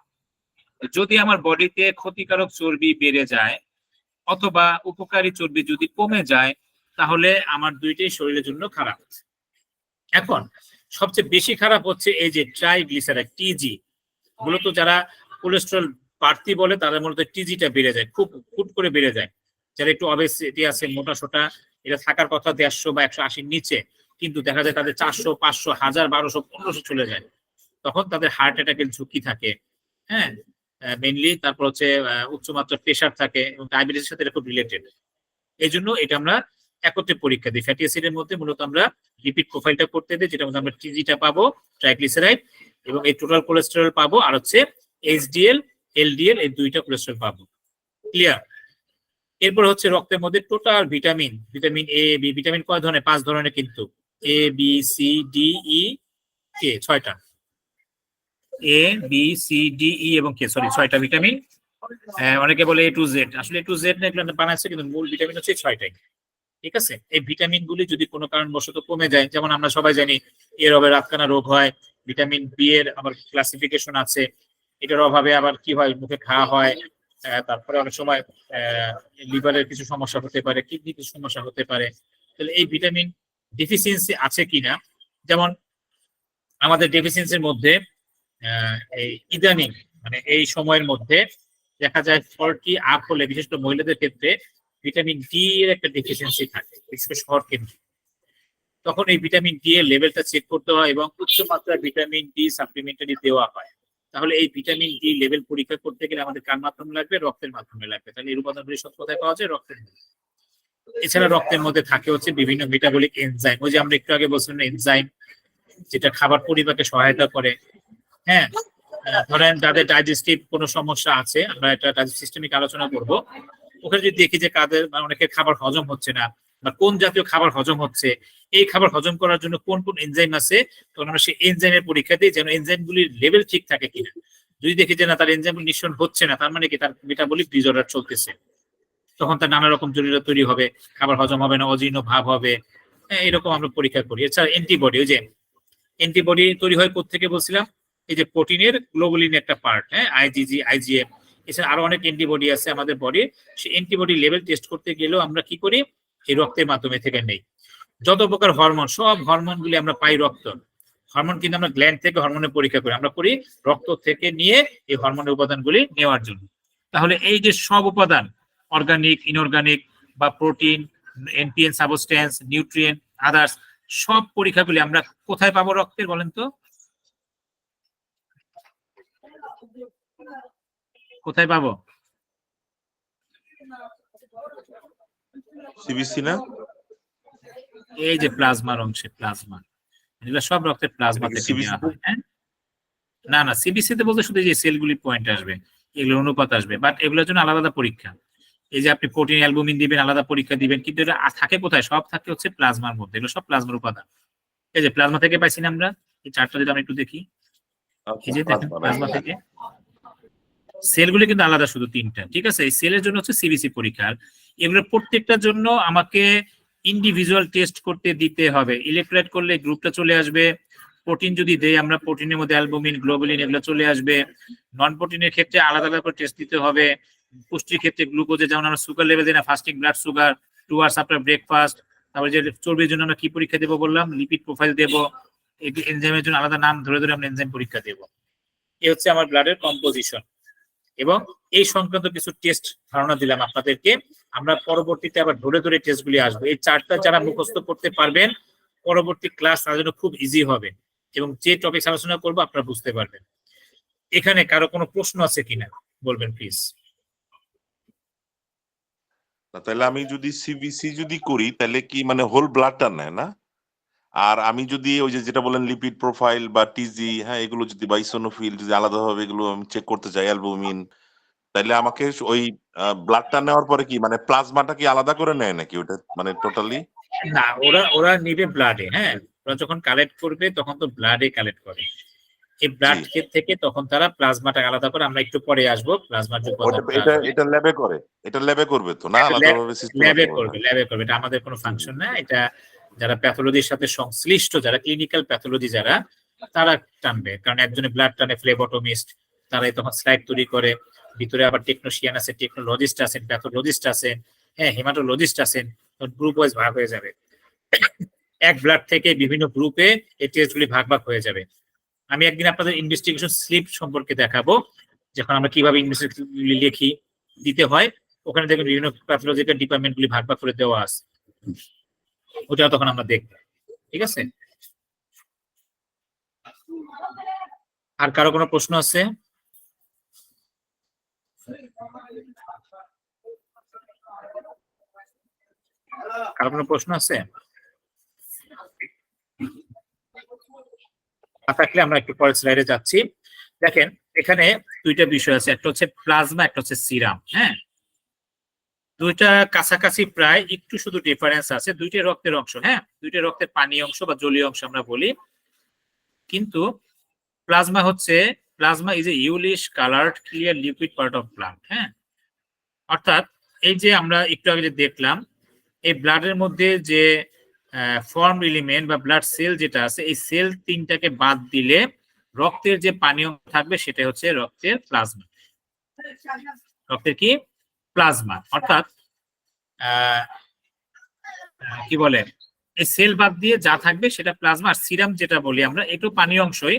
যদি আমার বডিতে ক্ষতিকারক চর্বি বেড়ে যায় অথবা উপকারী চর্বি যদি কমে যায়, তাহলে আমার দুইটাই শরীরের জন্য খারাপ। এখন সবচেয়ে বেশি খারাপ হচ্ছে এই যে ট্রাইগ্লিসারাইড, টিজি। মূলত যারা কোলেস্টেরল বাড়তি বলে তাদের মূলত টিজিটা বেড়ে যায়, খুব হুট করে বেড়ে যায়। যারা একটু অবেসিটি আছে, মোটা সোটা, এটা থাকার কথা 150 বা 180 নিচে, কিন্তু দেখা যায় তাদের 400, 500, 1000, 1200, 1500 চলে যায়। তখন তাদের হার্ট অ্যাটাকের ঝুঁকি থাকে, হ্যাঁ, মেইনলি। তারপর হচ্ছে উচ্চমাত্রার প্রেশার থাকে, এবং ডায়াবেটিসের সাথে এটা খুব রিলেটেড। এই জন্য এটা আমরা একত্রে পরীক্ষা দিই। ফ্যাটি অ্যাসিডের মধ্যে মূলত আমরা লিপিড প্রোফাইলটা করতে দিই, যেটার মধ্যে আমরা টিজিটা পাবো, ট্রাইগ্লিসারাইড, এবং এই টোটাল কোলেস্টেরল পাবো, আর হচ্ছে HDL LDL, এই দুইটা কোলেস্টেরল পাবো। ক্লিয়ার? এরপর হচ্ছে রক্তের মধ্যে total vitamin, vitamin A B, vitamin কয় ধরনের? 5 ধরনের, কিন্তু A B C D E K, 6টা। A B C D E এবং K, সরি, 6টা ভিটামিন। অনেকে বলে A to Z, আসলে A to Z না, এগুলো বানাচ্ছে, কিন্তু মূল ভিটামিন হচ্ছে 6টাই। ঠিক আছে? এই ভিটামিন গুলি যদি কোনো কারণবশত কমে যায়, যেমন আমরা সবাই জানি এর অভাবে রাতকানা রোগ হয়, ভিটামিন বি এর আবার ক্লাসিফিকেশন আছে, এটার অভাবে আবার কি হয়, মুখে ঘা হয়, তারপরে অনেক সময় লিভারের কিছু সমস্যা হতে পারে, কিডনি কিছু সমস্যা হতে পারে। তাহলে এই ভিটামিন ডেফিসিয়েন্সি আছে কিনা, যেমন আমাদের ডেফিসিয়েন্সির মধ্যে এই ইদানিং মানে এই সময়ের মধ্যে দেখা যায় 40 আপ হলে, বিশেষ করে মহিলাদের ক্ষেত্রে ভিটামিন ডি এর একটা ডেফিসিয়েন্সি থাকে, বিশেষ করে শহর কেন্দ্রে। তখন এই ভিটামিন ডি এর লেভেলটা চেক করতে হয়, এবং উচ্চ মাত্রার ভিটামিন ডি সাপ্লিমেন্টারি দেওয়া হয়। তাহলে এই ভিটামিন ডি লেভেল পরীক্ষা করতে গেলে আমাদের কার মাধ্যমে লাগবে? রক্তের মাধ্যমে লাগবে। তাহলে এই উপাদানগুলি সব কোথায় পাওয়া যায়? রক্তের মধ্যে। এছাড়া রক্তের মধ্যে থাকে হচ্ছে বিভিন্ন মেটাবলিক এনজাইম, ওই যে আমরা একটু আগে বলছিলাম এনজাইম, যেটা খাবার পরিপাকে সহায়তা করে, হ্যাঁ। ধরেন যাদের ডাইজেস্টিভ কোনো সমস্যা আছে, আমরা এটা সিস্টেমিক আলোচনা করব। ওখানে যদি দেখি যে কাদের অনেকের খাবার হজম হচ্ছে না, বা কোন জাতীয় খাবার হজম হচ্ছে, এই খাবার হজম করার জন্য কোন কোন এনজাইম আছে, তখন আমরা সেই এনজাইমের পরীক্ষা দিই, যেন এনজাইমগুলির লেভেল ঠিক থাকে কিনা। যদি দেখি যে না, তার এনজাইম নিঃসরণ হচ্ছে না, তার মানে কি তার মেটাবলিক ডিসঅর্ডার চলতেছে। তখন তার নানা রকম জটিলতা তৈরি হবে, খাবার হজম হবে না, অজীর্ণ ভাব হবে, এরকম আমরা পরীক্ষা করি। এছাড়া অ্যান্টিবডি, ওই যে অ্যান্টিবডি তৈরি হয় কোত্থেকে বলছিলাম, এই যে প্রোটিনের গ্লোবুলিন একটা পার্ট, হ্যাঁ, IgG IgM। এছাড়া আরো অনেক অ্যান্টিবডি আছে আমাদের বডির। সেই অ্যান্টিবডি লেভেল টেস্ট করতে গেলেও আমরা কি করি? এই রক্তের মাধ্যমে থেকে নেই। যত প্রকার হরমোন, সব হরমোনগুলি আমরা পাই রক্ত। হরমোন কিন্তু আমরা গ্ল্যান্ড থেকে হরমোনের পরীক্ষা করি, আমরা করি রক্ত থেকে নিয়ে এই হরমোনের উপাদানগুলি নেওয়ার জন্য। তাহলে এই যে সব উপাদান, অর্গানিক, ইনঅর্গানিক, বা protein, NPN substance, nutrient, others, সব পরীক্ষাগুলি আমরা কোথায় পাবো? রক্তের, বলেন তো কোথায় পাবো? সিবিসি না? এই যে প্লাজমার অংশে, প্লাজমা, এগুলো সব রক্তের প্লাজমা থেকে নেওয়া হয়। হ্যাঁ, না না, সিবিসি তে বলতে শুধু যে সেলগুলি পয়েন্ট আসবে, এগুলোর অনুপাত আসবে, বাট এগুলোর জন্য আলাদা আলাদা পরীক্ষা। এই যে আপনি প্রোটিন, অ্যালবুমিন দিবেন, আলাদা পরীক্ষা দিবেন, কিন্তু এটা থাকে কোথায়? সব থাকে হচ্ছে প্লাজমার মধ্যে, এগুলো সব প্লাজমার উপাদান। এই যে প্লাজমা থেকে পাইছি না আমরা, এই চারটা যদি আমরা একটু দেখি, এই যে দেখেন প্লাজমা থেকে সেলগুলো কিন্তু আলাদা, শুধু 3টা, ঠিক আছে। এই সেলের জন্য হচ্ছে সিবিসি পরীক্ষা। এগুলোর প্রত্যেকটার জন্য আমাকে ইন্ডিভিজুয়াল টেস্ট করতে দিতে হবে। ইলেক্ট্রোলাইট করলে গ্রুপটা চলে আসবে, প্রোটিন যদি দেই আমরা প্রোটিনের মধ্যে অ্যালবুমিন, গ্লোবুলিন এগুলো চলে আসবে। নন প্রোটিনের ক্ষেত্রে আলাদা আলাদা করে টেস্ট দিতে হবে। পুষ্টির ক্ষেত্রে গ্লুকোজে যেমন আমরা সুগার লেভেল দিই না, fasting blood sugar 2 hours after breakfast. তারপরে যে চর্বির জন্য আমরা কি পরীক্ষা দেবো বললাম, লিপিড প্রোফাইল দেবো। এনজাইমের জন্য আলাদা নাম ধরে ধরে আমরা এনজাইম পরীক্ষা দেবো। এই হচ্ছে আমার ব্লাডের কম্পোজিশন এবং এই সংক্রান্ত কিছু টেস্ট ধারণা দিলাম আপনাদেরকে। আমরা পরবর্তীতে আবার ধরে ধরে টেস্টগুলি আসবো। এই চারটা যারা মুখস্থ করতে পারবেন, পরবর্তী ক্লাস তাদের জন্য খুব ইজি হবে এবং যে টপিক আলোচনা করবো আপনারা বুঝতে পারবেন। এখানে কারো কোনো প্রশ্ন আছে কিনা বলবেন প্লিজ। তাহলে আমি যদি সিবিসি যদি করি তাহলে কি মানে হোল ব্লাডটা নেয় না? আর আমি যদি ওই যে যেটা বলেন লিপিড প্রোফাইল বা টিজি, হ্যাঁ, এগুলো যদি বা ইসোনোফিল যদি আলাদাভাবে এগুলো আমি চেক করতে চাই, অ্যালবুমিন, তাহলে আমাকে ওই ব্লাডটা নেওয়ার পরে কি মানে প্লাজমাটা কি আলাদা করে নেয় নাকি ওটা মানে টোটালি? না, ওরা ওরা নিবে ব্লাডে। হ্যাঁ, ওরা যখন কালেক্ট করবে তখন তো ব্লাডে কালেক্ট করে। এই ব্লাড থেকে তখন তারা প্লাজমাটা আলাদা করে, আমরা একটু পরে আসবো প্লাজমার এটা ল্যাবে করে, এটা ল্যাবে করবে তো না, আলাদাভাবে সিস্টেম ল্যাবে করবে, ল্যাবে করবে। এটা আমাদের কোনো ফাংশন না। এটা যারা প্যাথোলজির সাথে সংশ্লিষ্ট, যারা ক্লিনিক্যাল প্যাথোলজি যারা, তারা টানবে। কারণ একজনে ব্লাড টানে ফ্লেবোটমিস্ট, তারাই তখন স্লাইড তৈরি করে। ভিতরে আবার টেকনোশিয়ান আছে, টেকনোলজিস্ট আছেন, প্যাথোলজিস্ট আছেন, হ্যাঁ, হেমাটোলজিস্ট আছেন। গ্রুপ ওয়াইজ ভাগ হয়ে যাবে। এক ব্লাড থেকে বিভিন্ন গ্রুপে এই টেস্টগুলি ভাগ ভাগ হয়ে যাবে। আমি একদিন আপনাদের ইনভেস্টিগেশন স্লিপ সম্পর্কে দেখাবো, যখন আমরা কিভাবে ইনভেস্টিগেশন লিখি দিতে হয়। ওখানে দেখবেন বিভিন্ন প্যাথোলজিক্যাল ডিপার্টমেন্ট গুলি ভাগ ভাগ করে দেওয়া আছে, ওটা তখন আমরা দেখবো। ঠিক আছে, আর কারো কোনো প্রশ্ন আছে? কারো কোনো প্রশ্ন আছে? থাকলে আমরা একটু পরের স্লাইডে যাচ্ছি। দেখেন এখানে দুইটা বিষয় আছে, একটা হচ্ছে প্লাজমা, একটা হচ্ছে সিরাম। হ্যাঁ, দুইটা কাছাকাছি প্রায়, একটু শুধু ডিফারেন্স আছে। দুইটা রক্তের অংশ, হ্যাঁ, দুইটা রক্তের পানি অংশ বা জলীয় অংশ আমরা বলি। কিন্তু প্লাজমা হচ্ছে, plasma is a yellowish coloured clear liquid part of blood. হ্যাঁ, অর্থাৎ এই যে আমরা একটু আগে যে দেখলাম, এই ব্লাডের মধ্যে যে ফর্ম এলিমেন্ট বা ব্লাড সেল যেটা আছে, এই সেল 3টাকে বাদ দিলে রক্তের যে পানীয় থাকবে সেটা হচ্ছে রক্তের প্লাজমা। রক্তের কি? প্লাজমা। অর্থাৎ কি বলে, এই সেল বাদ দিয়ে যা থাকবে সেটা প্লাজমা। আর সিরাম যেটা বলি আমরা, একটু পানি অংশই।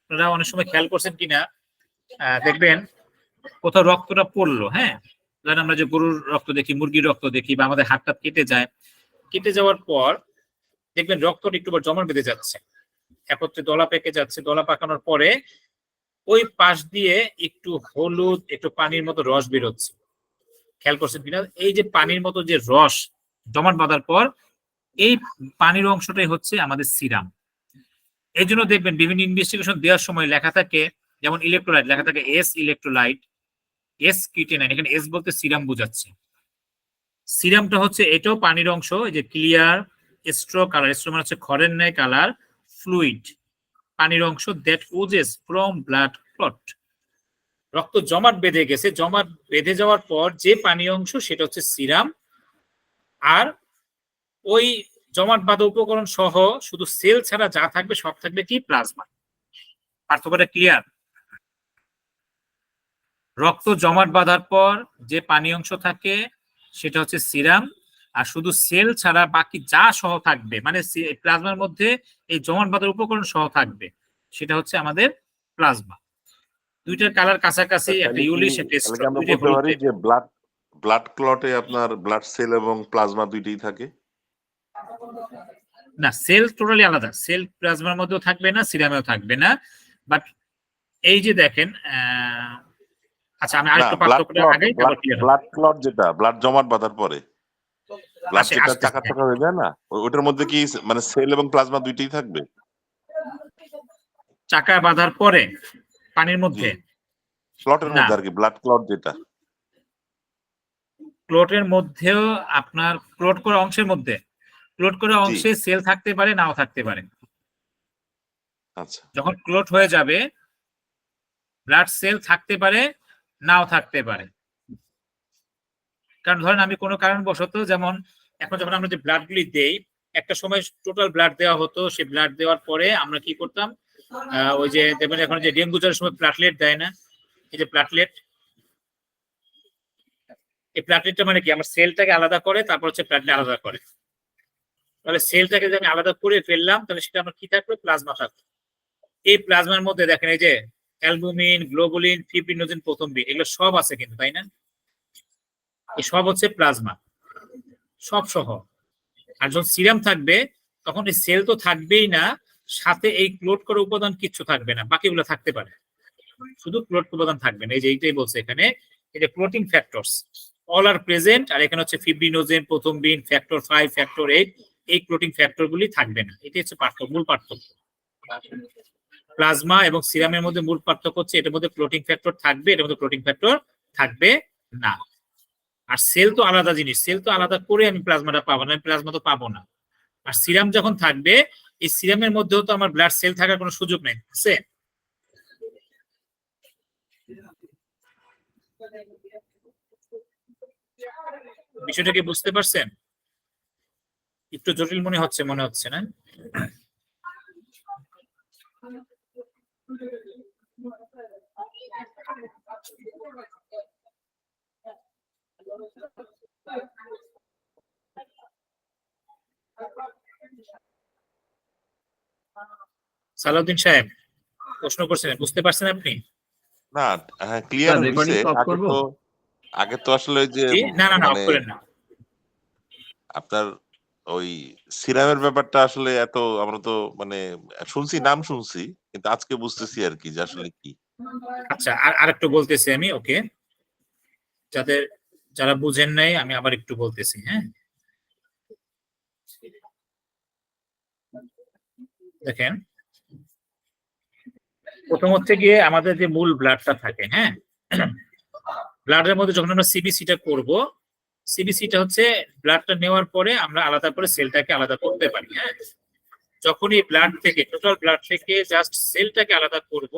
আপনারা অনেক সময় খেয়াল করছেন কিনা, দেখবেন কোথাও রক্তটা পড়লো, হ্যাঁ, ধরেন আমরা যে গরুর রক্ত দেখি, মুরগির রক্ত দেখি, বা আমাদের হাতটা কেটে যায়, কেটে যাওয়ার পর দেখবেন রক্তটা একটু জমাট বেঁধে যাচ্ছে, একত্রে দলা পেকে যাচ্ছে। দলা পাকানোর পরে ওই পাশ দিয়ে একটু হলুদ, একটু পানির মতো রস বেরোচ্ছে। খেয়াল করছেন কিনা, এই যে পানির মতো যে রস জমাট বাঁধার পর, এই পানির অংশটাই হচ্ছে আমাদের সিরাম। এই জন্য দেখবেন বিভিন্ন ইনভেস্টিগেশন দেওয়ার সময় লেখা থাকে, যেমন ইলেকট্রোলাইট লেখা থাকে এস ইলেকট্রোলাইট, এস কিউটেনাইন, এখানে এস বলতে সিরাম বোঝাচ্ছে। সিরামটা হচ্ছে এটাও পানির অংশ, এই যে ক্লিয়ার স্ট্রো কালার, স্ট্রো মানে হচ্ছে খড়ের ন্যায় কালার, ফ্লুইড পানির অংশ, দ্যাট ওজেস ফ্রম ব্লাড ক্লট। রক্ত জমাট বেঁধে গেছে, জমাট বেঁধে যাওয়ার পর যে পানি অংশ সেটা হচ্ছে সিরাম। আর ওই জমাট বাঁধা উপকরণ সহ শুধু সেল ছাড়া যা থাকবে সব থাকবে কি? প্লাজমা। পার্থক্যটা ক্লিয়ার? রক্ত জমাট বাঁধার পর যে পানি অংশ থাকে সেটা হচ্ছে সিরাম, আর শুধু সেল ছাড়া বাকি যা সহ থাকবে, মানে প্লাজমার মধ্যে এই জমাট বাঁধার উপকরণ সহ থাকবে, সেটা হচ্ছে আমাদের প্লাজমা। দুইটার কালার কাছাকাছি, একটা ইউলিশ, একটা স্ট্রং। আমরা বলতে পারি যে ব্লাড ক্লটে আপনার ব্লাড সেল এবং প্লাজমা দুইটাই থাকে না, সেল টোটালি আলাদা। সেল প্লাজমার মধ্যেও থাকবে না, সিরামেও থাকবে না। বাট এই যে দেখেন, আচ্ছা আমি আরেকটু পার্থক্যটা আগে ব্লাড ক্লট যেটা ব্লাড জমাট বাঁধার পরে ব্লাড যেটা চাকা চাকা হয়ে যায় না, ওটার মধ্যে কি মানে সেল এবং প্লাজমা দুইটাই থাকবে? চাকা বাঁধার পরে পানির মধ্যে, ক্লটের মধ্যে আর কি, ব্লাড ক্লট যেটা, ক্লটের মধ্যেও আপনার ক্লট করা অংশের মধ্যে, ক্লট করা অংশে সেল থাকতে পারে, নাও থাকতে পারে। আচ্ছা, যখন ক্লোট হয়ে যাবে ব্লাড সেল থাকতে পারে নাও থাকতে পারে। কারণ ধরেন আমি কোনো কারণবশত, যেমন এখন যখন আমরা যে ব্লাড গুলি দেই, একটা সময় টোটাল ব্লাড দেওয়া হতো, সেই ব্লাড দেওয়ার পরে আমরা কি করতাম, ওই যে দেখবেন এখন যে ডেঙ্গু জ্বরের সময় প্লাটলেট দেয় না, এই যে প্লাটলেট, এই প্লাটলেটটা মানে কি আমার সেলটাকে আলাদা করে, তারপর হচ্ছে প্লাটলেট আলাদা করে। তাহলে সেলটাকে যদি আমি আলাদা করে ফেললাম তাহলে সেটা আমার কি থাকবে, প্লাজমা থাকবে। এই প্লাজমার মধ্যে দেখেন এই যে অ্যালবুমিন, গ্লোবুলিন, ফিব্রিনোজেন, প্রথমবিন, এগুলো সব আছে কিন্তু, তাই না? এই সব হচ্ছে প্লাজমা, সব সহ। আর যখন সিরাম থাকবে তখন এই সেল তো থাকবেই না, সাথে এই ক্লোট করা উপাদান কিচ্ছু থাকবে না, বাকিগুলো থাকতে পারে, শুধু ক্লোট উপাদান থাকবে না। এই যে এইটাই বলছে এখানে, এই যে ক্লোটিং ফ্যাক্টরস অল আর প্রেজেন্ট, আর এখানে হচ্ছে ফিব্রিনোজেন, প্রথমবিন, ফ্যাক্টর 5, ফ্যাক্টর 8, এই ক্লোটিং ফ্যাক্টর গুলি থাকবে না। এটাই হচ্ছে পার্থক্য, মূল পার্থক্য। প্লাজমা এবং সিরামের মধ্যে মূল পার্থক্য হচ্ছে এটার মধ্যে ক্লোটিং ফ্যাক্টর থাকবে, এটার মধ্যে ক্লোটিং ফ্যাক্টর থাকবে না। আর সেল তো আলাদা জিনিস, সেল তো আলাদা করে আমি প্লাজমাটা পাবো না, আমি প্লাজমা তো পাবো না। আর সিরাম যখন থাকবে, এই সিরামের মধ্যেও তো আমার ব্লাড সেল থাকার কোনো সুযোগ নেই, আছে? বিষয়টা কি বুঝতে পারছেন? একটু জটিল মনে হচ্ছে না? সালাউদ্দিন সাহেব প্রশ্ন করছেন, বুঝতে পারছেন আপনি? না, হ্যাঁ, ক্লিয়ার হয়েছে। আগে তো আসলে ওই যে না অফ মানে করেন না। আপনার ওই সিরামের ব্যাপারটা আসলে এত আমরা তো মানে শুনছি, নাম শুনছি, কিন্তু আজকে বুঝতেছি আর কি যে আসলে কি। আচ্ছা, আর একটু বলতেছি আমি, ওকে, যারা বুঝেন নাই আমি আবার একটু বলতেছি, হ্যাঁ। দেখেন, প্রথম হচ্ছে গিয়ে আমাদের যে মূল ব্লাডটা থাকে, হ্যাঁ, ব্লাডের মধ্যে যখন আমরা সিবিসিটা করব, সিবিসিটা হচ্ছে ব্লাডটা নেওয়ার পরে আমরা আলাদা করে সেলটাকে আলাদা করতে পারি, হ্যাঁ। যখন এই ব্লাড থেকে, টোটাল ব্লাড থেকে জাস্ট সেলটাকে আলাদা করব,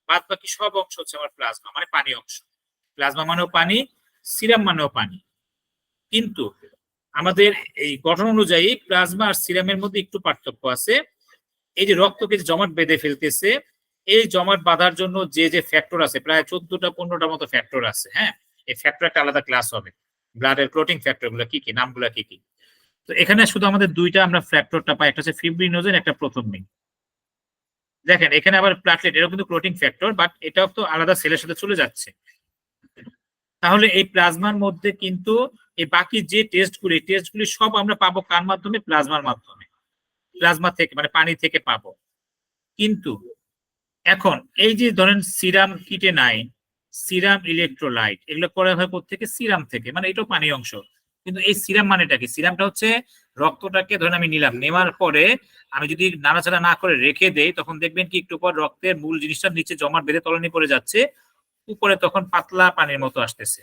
বাদ বাকি সব অংশ হচ্ছে আমার প্লাজমা, মানে পানি অংশ। প্লাজমা মানেও পানি, সিরাম মানেও পানি। কিন্তু আমাদের এই গঠন অনুযায়ী প্লাজমা আর সিরামের মধ্যে একটু পার্থক্য আছে। এই যে রক্তকে জমাট বেঁধে ফেলতেছে, এই জমাট বাঁধার জন্য যে ফ্যাক্টর আছে, প্রায় 14টা 15টা মতো ফ্যাক্টর আছে, হ্যাঁ। এই ফ্যাক্টর একটা আলাদা ক্লাস হবে, ব্লাডের ক্লোটিং ফ্যাক্টর গুলো কি কি, নামগুলো কি কি। তো এখানে শুধু আমাদের দুইটা আমরা ফ্যাক্টরটা পাই, একটা হচ্ছে ফিব্রিনোজেন, একটা প্রথমবিন। দেখেন এখানে আবার প্লাটলেট, এটাও কিন্তু ক্লোটিং ফ্যাক্টর, বাট এটাও তো আলাদা সেলের সাথে চলে যাচ্ছে। তাহলে এই প্লাজমার মধ্যে কিন্তু এই বাকি যে টেস্টগুলি সব আমরা পাবো কার মাধ্যমে, প্লাজমার মাধ্যমে, প্লাজমা থেকে মানে পানি থেকে পাবো। কিন্তু এখন এই যে ধরেন সিরাম কিটে নাই, সিরাম ইলেকট্রোলাইট, এগুলো করা হয় কোত্থেকে, সিরাম থেকে, মানে এটাও পানি অংশ। কিন্তু এই সিরাম মানেটা কি, সিরামটা হচ্ছে রক্তটাকে ধরেন আমি নিলাম, নেওয়ার পরে আমি যদি নাড়াচাড়া না করে রেখে দেই, তখন দেখবেন কি একটু পর রক্তের মূল জিনিসটা নিচে জমাট বেঁধে তলানি পড়ে যাচ্ছে, উপরে তখন পাতলা পানির মতো আসতেছে।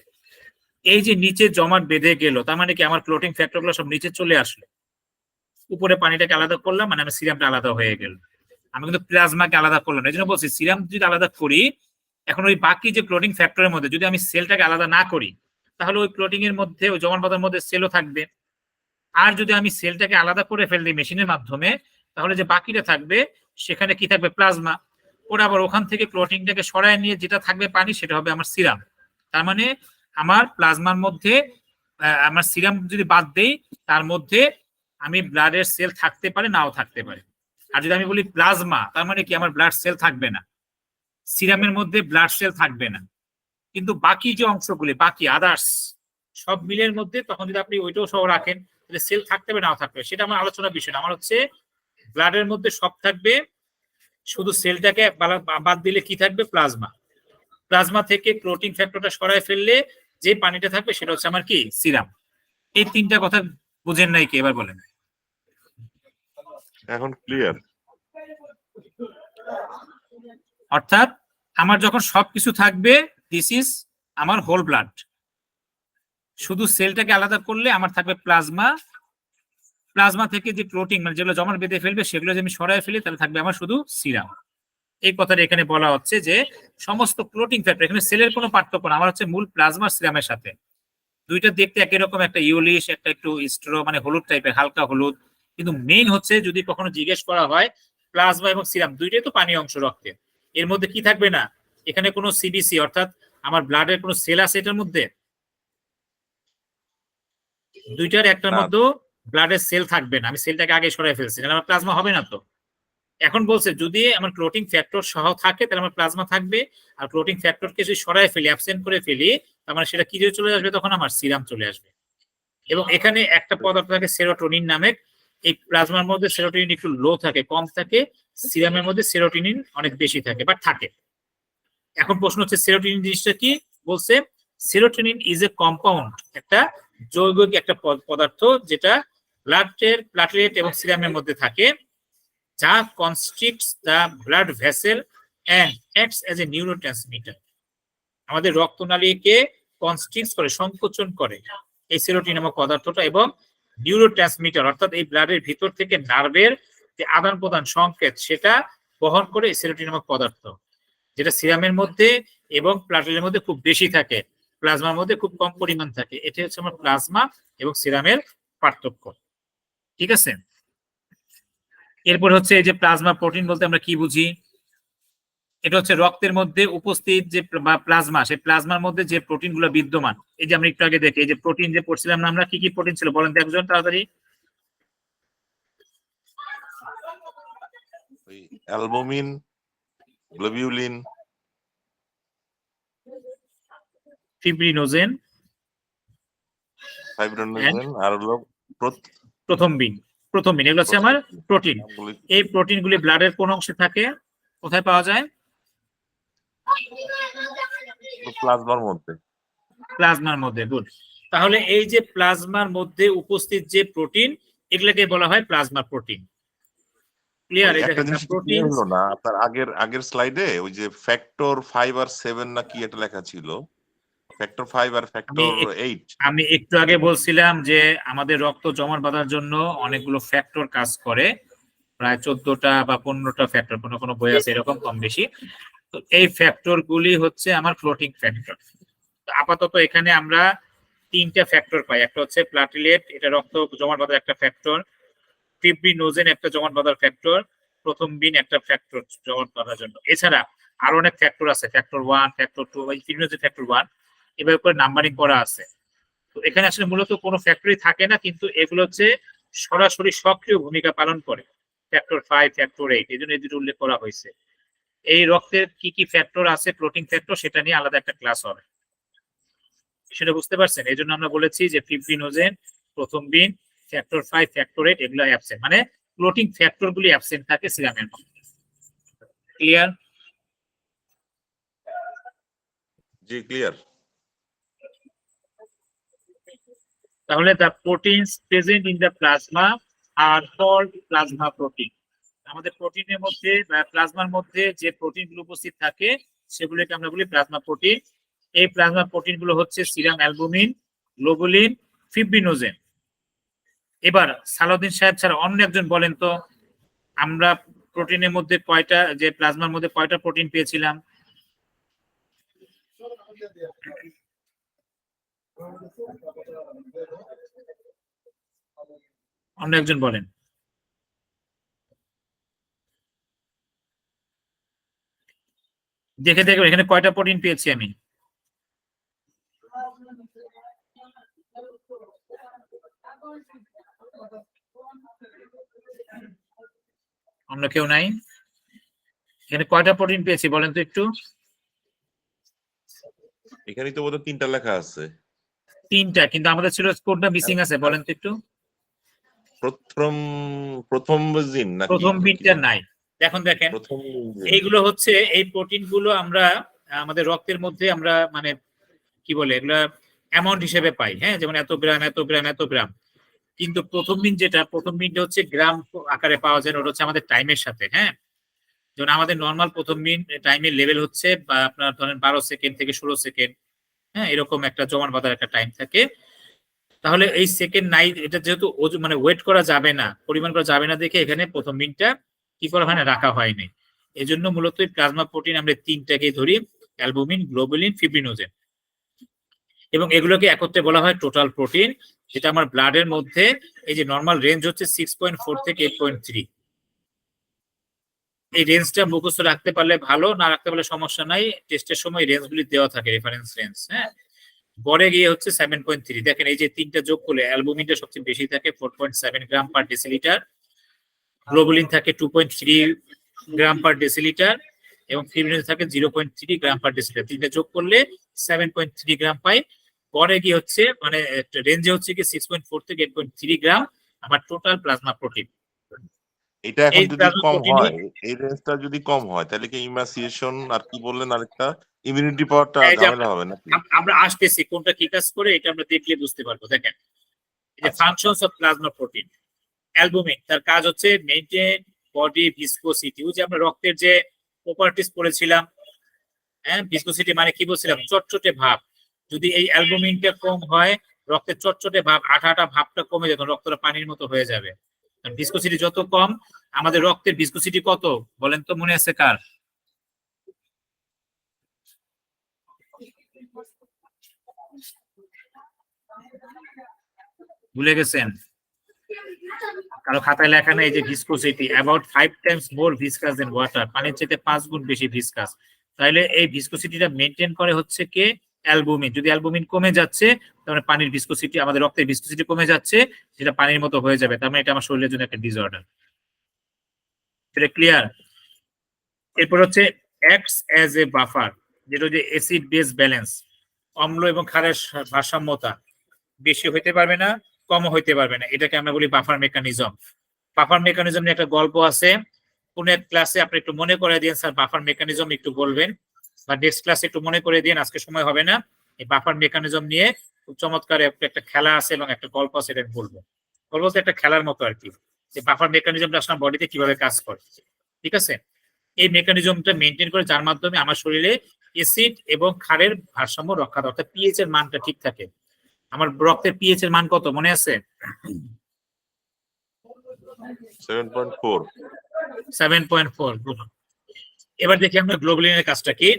এই যে নিচে জমাট বেঁধে গেল, তার মানে কি আমার ক্লোটিং ফ্যাক্টর গুলো সব নিচে চলে আসলো, উপরে পানিটাকে আলাদা করলাম, মানে আমার সিরামটা আলাদা হয়ে গেল। আমি কিন্তু প্লাজমাকে আলাদা করলাম না, এই জন্য বলছি সিরাম যদি আলাদা করি, এখন ওই বাকি যে ক্লোটিং ফ্যাক্টরের মধ্যে যদি আমি সেলটাকে আলাদা না করি, তাহলে ওই ক্লোটিং এর মধ্যে, ওই জমাট বাঁধার মধ্যে সেলও থাকবে। আর যদি আমি সেলটাকে আলাদা করে ফেলি মেশিনের মাধ্যমে, তাহলে যে বাকিটা থাকবে সেখানে কি থাকবে, প্লাজমা। ওরা আবার ওখান থেকে ক্লোটিংটাকে সরায় নিয়ে যেটা থাকবে পানি, সেটা হবে আমার সিরাম। তার মানে আমার প্লাজমার মধ্যে আমার সিরাম যদি বাদ দেই, তার মধ্যে আমি ব্লাডের সেল থাকতে পারে, নাও থাকতে পারে। আর যদি আমি বলি প্লাজমা, তার মানে কি আমার ব্লাড সেল থাকবে না, সিরামের মধ্যে ব্লাড সেল থাকবে না, কিন্তু বাকি যে অংশগুলি, বাকি আদার্স সব মিলের মধ্যে, তখন যদি আপনি ওইটাও সহ রাখেন, তাহলে সেল থাকতে হবে নাও থাকবে, সেটা আমার আলোচনার বিষয় না। আমার হচ্ছে ব্লাডের মধ্যে সব থাকবে, শুধু সেলটাকে বাদ দিলে কি থাকবে, প্লাজমা। প্লাজমা থেকে ক্লোটিং ফ্যাক্টরটা সরায় ফেললে যে পানিটা থাকবে সেটা হচ্ছে আমার কি, সিরাম। এই তিনটা কথা বুঝেন নাই কি, এবার বলেন। এখন ক্লিয়ার। অর্থাৎ আমার যখন সবকিছু থাকবে, দিস ইজ আমার হোল ব্লাড। শুধু সেলটাকে আলাদা করলে আমার থাকবে প্লাজমা, প্লাজমা থেকে যে ক্লোটিং মানে যেগুলো জমাট বেঁধে ফেলবে সেগুলো যদি আমি সরাই ফেলি তাহলে থাকবে আমার শুধু সিরাম। এই কথাটা এখানে বলা হচ্ছে যে সমস্ত ক্লোটিং ফ্যাক্টর, এখানে সেলের কোনো পার্থক্য না, আমার হচ্ছে মূল প্লাজমা সিরামের সাথে দুইটা দেখতে একই রকম, একটা ইউলিশ একটা একটু স্ট্র মানে হলুদ টাইপের হালকা হলুদ, কিন্তু মেইন হচ্ছে যদি কখনো জিজ্ঞেস করা হয় প্লাজমা এবং সিরাম দুইটাই তো পানি অংশ রক্তে, এর মধ্যে কি থাকবে না, এখানে কোনো সিবিসি অর্থাৎ আমার ব্লাডের কোনো সেল আছে এটার মধ্যে, দুইটার একটার না। মধ্যে ব্লাডের সেল থাকবে না, আমি সেলটাকে আগে সরাই ফেলছি, তাহলে আমার প্লাজমা হবে না তো। এখন বলছে যদি আমার ক্লোটিং ফ্যাক্টর সহ থাকে তাহলে আমার প্লাজমা থাকবে, আর ক্লোটিং ফ্যাক্টরকে যদি সরাই ফেলি অ্যাবসেন্ট করে ফেলি তার মানে সেটা কি চলে আসবে, তখন আমার সিরাম চলে আসবে। এবং এখানে একটা পদার্থ থাকে সেরোটোনিন নামে, এই প্লাজমার মধ্যে সেরোটোনিন একটু লো থাকে, কম থাকে, সিরামের মধ্যে সেরোটোনিন অনেক বেশি থাকে বাট থাকে। এখন প্রশ্ন হচ্ছে সেরোটোনিন জিনিসটা কি, বলছে সেরোটোনিন ইজ এ কম্পাউন্ড, একটা জৈবিক একটা পদার্থ যেটা ব্লাডের প্লাটলেট এবং সিরামের মধ্যে থাকে, যা constricts the blood vessel and acts as a neurotransmitter. আমাদের রক্তনালীকে কনস্ট্রিক্টস করে, সংকোচন করে এই সেরোটোনিন নামক পদার্থটা, এবং নিউরোট্রান্সমিটার অর্থাৎ এই ব্লাডের ভিতর থেকে নার্ভের যে আদান প্রদান সংকেত সেটা বহন করে এই সেরোটোনিন নামক পদার্থ, যেটা সিরামের মধ্যে এবং প্লাটলেটের মধ্যে খুব বেশি থাকে, প্লাজমার মধ্যে খুব কম পরিমাণ থাকে। এটা হচ্ছে আমার প্লাজমা এবং সিরামের পার্থক্য। ঠিক আছে, এরপর হচ্ছে এই যে প্লাজমা প্রোটিন বলতে আমরা কি বুঝি, এটা হচ্ছে রক্তের মধ্যে উপস্থিত যে প্লাজমা, সেই প্লাজমার মধ্যে যে প্রোটিন গুলো বিদ্যমান। এই যে আমরা একটু আগে দেখি এই যে প্রোটিন যে পড়ছিলাম না আমরা, কি কি প্রোটিন ছিল বলেন তো একজন তাড়াতাড়ি। অ্যালবুমিন, গ্লোবিউলিন, ফিব্রিনোজেন, ফাইব্রিনোজেন আর হলো প্রথমবিন, প্রথমবিন, এগুলো হচ্ছে আমার প্রোটিন। এই প্রোটিন গুলি ব্লাডের কোন অংশে থাকে, কোথায় পাওয়া যায়, প্লাজমার মধ্যে। প্লাজমার মধ্যে। গুড। তাহলে এই যে প্লাজমার মধ্যে উপস্থিত যে প্রোটিন এগুলোকে বলা হয় প্লাজমা প্রোটিন। ক্লিয়ার? এই একটা দেখেন জিনিস প্রোটিন হলো না আপনার আগের স্লাইডে ওই যে ফ্যাক্টর 5 আর 7 না কি এটা লেখা ছিল, ফ্যাক্টর 5 আর ফ্যাক্টর 8। আমি একটু আগে বলছিলাম যে আমাদের রক্ত জমাট বাঁধার জন্য অনেকগুলো ফ্যাক্টর কাজ করে, প্রায় 14টা বা 15টা ফ্যাক্টর, কোনো কোনো বই আছে এরকম কম বেশি। তো এই ফ্যাক্টর গুলি হচ্ছে আমার ফ্লোটিং ফ্যাক্টর। আপাতত এখানে আমরা 3টা ফ্যাক্টর পাই, একটা হচ্ছে প্লাটিলেট, এটা রক্ত জমাট বাঁধার একটা ফ্যাক্টর, ফিব্রিনোজেন একটা জমাট বাঁধার ফ্যাক্টর, প্রথমবিন একটা ফ্যাক্টর জমাট বাঁধার জন্য। এছাড়া আরো অনেক ফ্যাক্টর আছে, ফ্যাক্টর 1 ফ্যাক্টর 2, বা ফিব্রিনোজেন ফ্যাক্টর 1, এভাবে করে নাম্বারিং করা আছে। তো এখানে আসলে মূলত কোনো ফ্যাক্টরি থাকে না, কিন্তু এগুলো হচ্ছে সরাসরি সক্রিয় ভূমিকা পালন করে, ফ্যাক্টর 5 ফ্যাক্টর 8, এই জন্য এই দুটো উল্লেখ করা হয়েছে। এই রক্তের কি কি ফ্যাক্টর আছে প্রোটিন ফ্যাক্টর সেটা নিয়ে আলাদা একটা ক্লাস হবে, সেটা বুঝতে পারছেন? এই জন্য আমরা বলেছি যে ফিব্রিনোজেন, প্রথমবিন, ফ্যাক্টর 5 ফ্যাক্টর 8 এগুলো অ্যাবসেন্ট, মানে ক্লোটিং ফ্যাক্টর গুলি অ্যাবসেন্ট থাকে সিরামের মধ্যে। ক্লিয়ার? জি ক্লিয়ার। তাহলে the proteins present in the plasma are called plasma protein. আমাদের প্রোটিনের মধ্যে বা প্লাজমার মধ্যে যে প্রোটিন গুলো উপস্থিত থাকে সেগুলোকে আমরা বলি প্লাজমা প্রোটিন। এই প্লাজমা প্রোটিন গুলো হচ্ছে সিরাম অ্যালবুমিন, গ্লোবুলিন, ফিব্রিনোজেন। এবার সালাউদ্দিন সাহেব ছাড়া অন্য একজন বলেন তো, আমরা প্রোটিনের মধ্যে কয়টা, যে প্লাজমার মধ্যে কয়টা প্রোটিন পেয়েছিলাম? অন্য একজন বলেন। দেখে দেখে এখানে কয়টা প্রোটিন পেয়েছি আমি? অন্য কেউ নাই? এখানে কয়টা প্রোটিন পেয়েছি বলেন তো একটু? এখানেই তো বোধহয় 3টা লেখা আছে। 3টা, কিন্তু আমাদের ছিল কোনটা মিসিং আছে বলেন তো একটু? প্রথম জিন নাকি প্রথম বিনটা নাই। দেখেন এইগুলো হচ্ছে এই প্রোটিন গুলো আমরা আমাদের রক্তের মধ্যে আমরা মানে কি বলে এগুলা অ্যামাউন্ট হিসেবে পাই, হ্যাঁ, যেমন এত গ্রাম এত গ্রাম এত গ্রাম। কিন্তু প্রথম বিনটা হচ্ছে গ্রাম আকারে পাওয়া যায়, ওটা হচ্ছে আমাদের টাইমের সাথে, হ্যাঁ। যেমন আমাদের নর্মাল প্রথম বিন টাইমের লেভেল হচ্ছে বা আপনার ধরেন 12 সেকেন্ড থেকে 16 সেকেন্ড, হ্যাঁ, এরকম একটা জমাট বাঁধার একটা টাইম থাকে। তাহলে এই সেকেন্ড নাইট এটা যেহেতু মানে ওয়েট করা যাবে না, পরিমাণ করা যাবে না দেখে এখানে প্রথম মিনটা কি করা হয় না, রাখা হয়নি। এই জন্য মূলত প্লাজমা প্রোটিন আমরা তিনটাকে ধরি, অ্যালবুমিন, গ্লোবুলিন, ফিব্রিনোজেন, এবং এগুলোকে একত্রে বলা হয় টোটাল প্রোটিন, যেটা আমার ব্লাডের মধ্যে এই যে নর্মাল রেঞ্জ হচ্ছে 6.4 থেকে 8.3। এই রেঞ্জটা মুখস্থ রাখতে পারলে ভালো, না রাখতে পারলে সমস্যা নাই, টেস্টের সময় রেঞ্জগুলি দেওয়া থাকে, রেফারেন্স রেঞ্জ। হ্যাঁ, গড়ে গিয়ে হচ্ছে 7.3। দেখেন এই যে তিনটা যোগ করলে অ্যালবুমিনটা সবচেয়ে বেশি থাকে 4.7 গ্রাম পার ডেসিলিটার, গ্লোবুলিন থাকে 2.3 গ্রাম পার ডেসিলিটার, এবং ফিব্রিনোজেন থাকে 0.3 গ্রাম পার ডেসিলিটার। তিনটা যোগ করলে 7.3 গ্রাম পাই। গড়ে গিয়ে হচ্ছে মানে রেঞ্জে হচ্ছে কি 6.4 থেকে 8.3 গ্রাম আমার টোটাল প্লাজমা প্রোটিন। এটা এখন যদি কম হয়, এই রেঞ্জটা যদি কম হয় তাহলে কি ইমাসিয়েশন আর কি বললেন আরেকটা, ইমিউনিটি পাওয়ারটা ঝামেলা হবে না? আমরা আসতেছি কোনটা কি কাজ করে এটা আমরা দেখলে বুঝতে পারবো। দেখেন এই যে functions of plasma protein, albumin তার কাজ হচ্ছে মেইনটেইন বডি ভিসকোসিটি। ওই যে আমরা রক্তের যে প্রপার্টিজ পড়েছিলাম, হ্যাঁ, ভিসকোসিটি মানে কি বলছিলাম, চটচটে ভাব। যদি এই অ্যালবুমিনটা কম হয়, রক্তের চটচটে ভাব, আঠা আঠা ভাবটা কমে যেত, রক্তটা পানির মতো হয়ে যাবে। ভিসকোসিটি যত কম, আমাদের রক্তের ভিসকোসিটি কত বলেন তো, মনে আছে কার? ভুলে গেছেন? কারো খাতায় লেখা নেই যে viscosity about 5 times more viscous than water, পানির চেয়ে 5 গুণ বেশি ভিসকাস। তাহলে এই ভিসকোসিটিটা মেনটেন করে হচ্ছে কে, অ্যালবুমিন। যদি অ্যালবুমিন কমে যাচ্ছে তাহলে পানির ভিসকোসিটি, আমাদের রক্তের ভিসকোসিটি কমে যাচ্ছে, যেটা পানির মতো হয়ে যাবে। তার মানে এটা আমার শরীরের জন্য একটা ডিসঅর্ডার। এটা ক্লিয়ার? এরপর হচ্ছে অ্যাক্টস অ্যাজ এ বাফার, যেটা হচ্ছে অ্যাসিড বেস ব্যালেন্স, অম্ল এবং ক্ষারের ভারসাম্যতা বেশি হইতে পারবে না, কমও হইতে পারবে না, এটাকে আমরা বলি বাফার মেকানিজম। বাফার মেকানিজম নিয়ে একটা গল্প আছে, কোন এক ক্লাসে আপনি একটু মনে করে দিন স্যার বাফার মেকানিজম একটু বলবেন, বা নেক্সট ক্লাসে একটু মনে করে দিন, আজকে সময় হবে না। এই বাফার মেকানিজম নিয়ে খুব চমৎকার একটা খেলা আছে এবং একটা গল্প আছে, এটা বলবো। গল্প একটা খেলার মতো আর কি, যে বাফার মেকানিজমটা আসলে বডিতে কিভাবে কাজ করে। ঠিক আছে, এই মেকানিজমটা মেনটেন করে যার মাধ্যমে আমার শরীরে অ্যাসিড এবং ক্ষারের ভারসাম্য রক্ষা থাকে, অর্থাৎ পিএইচ এর মানটা ঠিক থাকে। আমার রক্তের পিএইচ এর মান কত মনে আছে? 7.4। 7.4। এবার দেখি আমরা গ্লোবুলিনের কাজটা কি।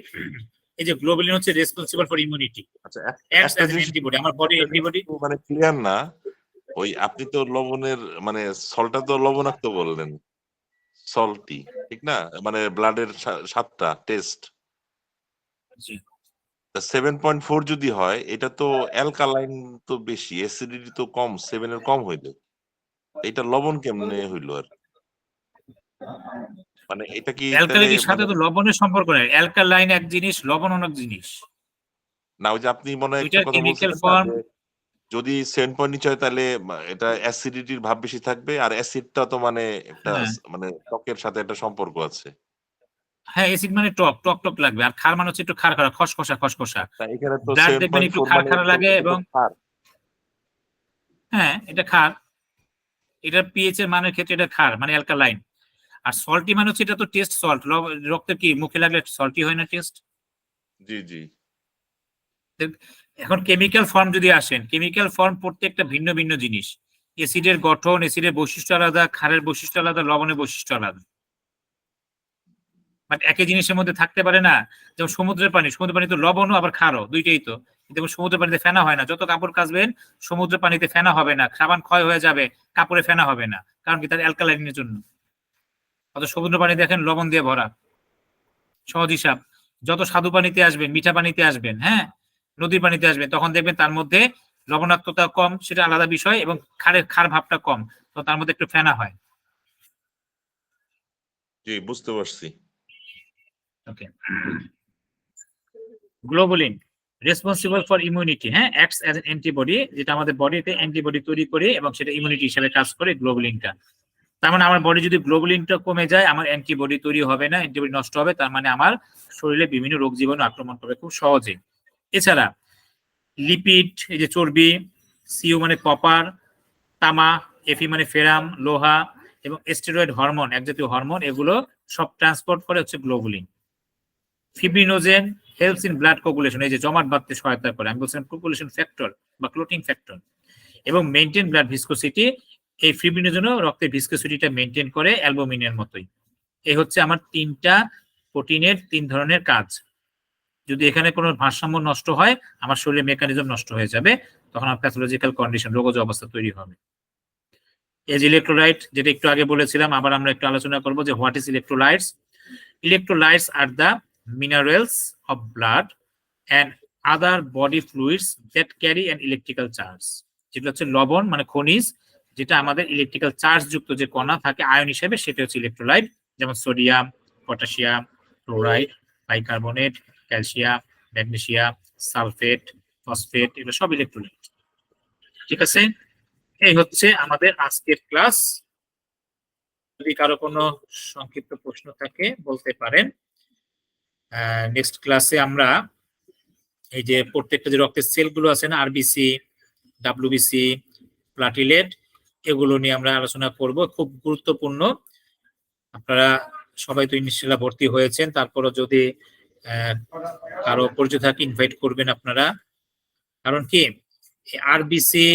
এই যে গ্লোবুলিন হচ্ছে রেসপন্সিবল ফর ইমিউনিটি, আচ্ছা, অ্যাক্টস অ্যাজ অ্যান অ্যান্টিবডি। আমার বডি অ্যান্টিবডি মানে ক্লিয়ার না, ওই আপনি তো লবণের মানে সলটা তো লবণাক্ত বললেন, সল্টি, ঠিক না? মানে ব্লাডের সাতটা টেস্ট, 7.4 যদি হয় এটা তো অ্যালকালাইন তো বেশি, অ্যাসিডিটি তো কম, 7 এর কম হইলো, এটা লবণ কেমনে হইলো? আর মানে এটা কি অ্যালকালাইনের সাথে তো লবণের সম্পর্ক নেই, অ্যালকালাইন এক জিনিস, লবণ অনেক জিনিস। না, ওই যে আপনি মনে হয় একটা দুইটার কথা কেমিক্যাল বলছিলেন ফর্ম। যদি 7 নিচে হয় তাহলে এটা অ্যাসিডিটির ভাব বেশি থাকবে, আর অ্যাসিডটা তো মানে একটা মানে ত্বকের সাথে একটা সম্পর্ক আছে। হ্যাঁ, অ্যাসিড মানে টক টক টক লাগবে, আর ক্ষার মানে হচ্ছে একটু খার খারা, খসখসা খসখসা। এখানে তো ব্লাড দেখবেন একটু খার খারা লাগে, এবং হ্যাঁ এটা ক্ষার, এটা পিএইচ এর মানের ক্ষেত্রে এটা ক্ষার মানে অ্যালকালাইন। আর সল্টি মানে হচ্ছে এটা তো টেস্ট সল্ট, রক্তের কি মুখে লাগলে সল্টি হয় না টেস্ট? জি জি। এখন কেমিক্যাল ফর্ম যদি আসেন, কেমিক্যাল ফর্ম প্রত্যেকটা ভিন্ন ভিন্ন জিনিস। অ্যাসিডের গঠন, অ্যাসিডের বৈশিষ্ট্য আলাদা, ক্ষারের বৈশিষ্ট্য আলাদা, লবণের বৈশিষ্ট্য আলাদা। বাট একই জিনিসের মধ্যে থাকতে পারে না। যেমন সমুদ্রের পানি তো লবণও আবার ক্ষারও, দুইটাই তো। কিন্তু সমুদ্রের পানিতে ফেনা হয় না, যত কাপড় কাচবেন সমুদ্রের পানিতে ফেনা হবে না, সাবান ক্ষয় হয়ে যাবে, কাপড়ে ফেনা হবে না, কারণ কি তার অ্যালকালাইনের জন্য। অত সমুদ্র পানি দেখেন লবণ দিয়ে ভরা, সহজ হিসাব। যত স্বাদু পানিতে আসবেন, মিঠা পানিতে আসবেন, হ্যাঁ, নদীর পানিতে আসবেন, তখন দেখবেন তার মধ্যে লবণাক্ততা কম, সেটা আলাদা বিষয়, এবং ক্ষার ভাবটা কম, তো তার মধ্যে একটু ফেনা হয়। জি, বুঝতে পারছি। ওকে, গ্লোবুলিন রেসপন্সিবল ফর ইমিউনিটি, হ্যাঁ, অ্যাক্টস অ্যাজ এন অ্যান্টিবডি, যেটা আমাদের বডিতে অ্যান্টিবডি তৈরি করে এবং সেটা ইমিউনিটি হিসেবে কাজ করে গ্লোবুলিনটা। তার মানে আমার বডি যদি গ্লোবুলিনটা কমে যায়, আমার অ্যান্টিবডি তৈরি হবে না, অ্যান্টিবডি নষ্ট হবে, তার মানে আমার শরীরে বিভিন্ন রোগ জীবাণু আক্রমণ করবে খুব সহজে। এছাড়া লিপিড, এই যে চর্বি, সিও মানে কপার, তামা, এফি মানে ফেরাম লোহা, এবং স্টেরয়েড হরমোন, এক জাতীয় হরমোন, এগুলো সব ট্রান্সপোর্ট করে হচ্ছে globulin. Fibrinogen helps in blood coagulation, এই যে জমাট বাঁধতে সহায়তা করে, আমি বলছিলাম কোগুলেশন ফ্যাক্টর বা ক্লোটিং ফ্যাক্টর। এবং মেইনটেইন ব্লাড ভিসকোসিটি, এই ফিব্রিনের জন্য রক্তের ভিসকোসিটিটা মেইনটেইন করে অ্যালবুমিনের মতোই। এই হচ্ছে আমার 3টা প্রোটিনের 3 ধরনের কাজ। যদি এখানে কোনো ভারসাম্য নষ্ট হয়, আমার শরীরের মেকানিজম নষ্ট হয়ে যাবে, তখন আমার প্যাথোলজিক্যাল কন্ডিশন, রোগজ অবস্থা তৈরি হবে। এজ ইলেকট্রোলাইট, যেটা একটু আগে বলেছিলাম, আবার আমরা একটু আলোচনা করবো যে what is electrolytes. Electrolytes are the minerals of blood and other body fluids that carry an electrical charge. যেটা হচ্ছে লবণ মানে খনিজ, যেটা আমাদের ইলেকট্রিক্যাল চার্জ যুক্ত যে কণা থাকে আয়ন হিসেবে, সেটা হচ্ছে ইলেকট্রোলাইট। যেমন sodium, potassium, chloride, bicarbonate, calcium, magnesium, sulphate, phosphate, এগুলো সব ইলেকট্রোলাইট। ঠিক আছে, এই হচ্ছে আমাদের আজকের ক্লাস। যদি কারো কোনো সংক্ষিপ্ত প্রশ্ন থাকে বলতে পারেন। নেক্সট ক্লাসে আমরা এই যে প্রত্যেকটা যে রক্তের সেলগুলো আছে না, আরবিসি, ডাব্লিউবিসি, প্লাটিলেট, এগুলো নিয়ে আমরা আলোচনা করব, খুব গুরুত্বপূর্ণ। আপনারা সবাই তো ইনশাআল্লাহ ভর্তি হয়েছেন, তারপরও যদি কারো পরিচয় থাকে ইনভাইট করবেন আপনারা। কারণ কি আরবিসি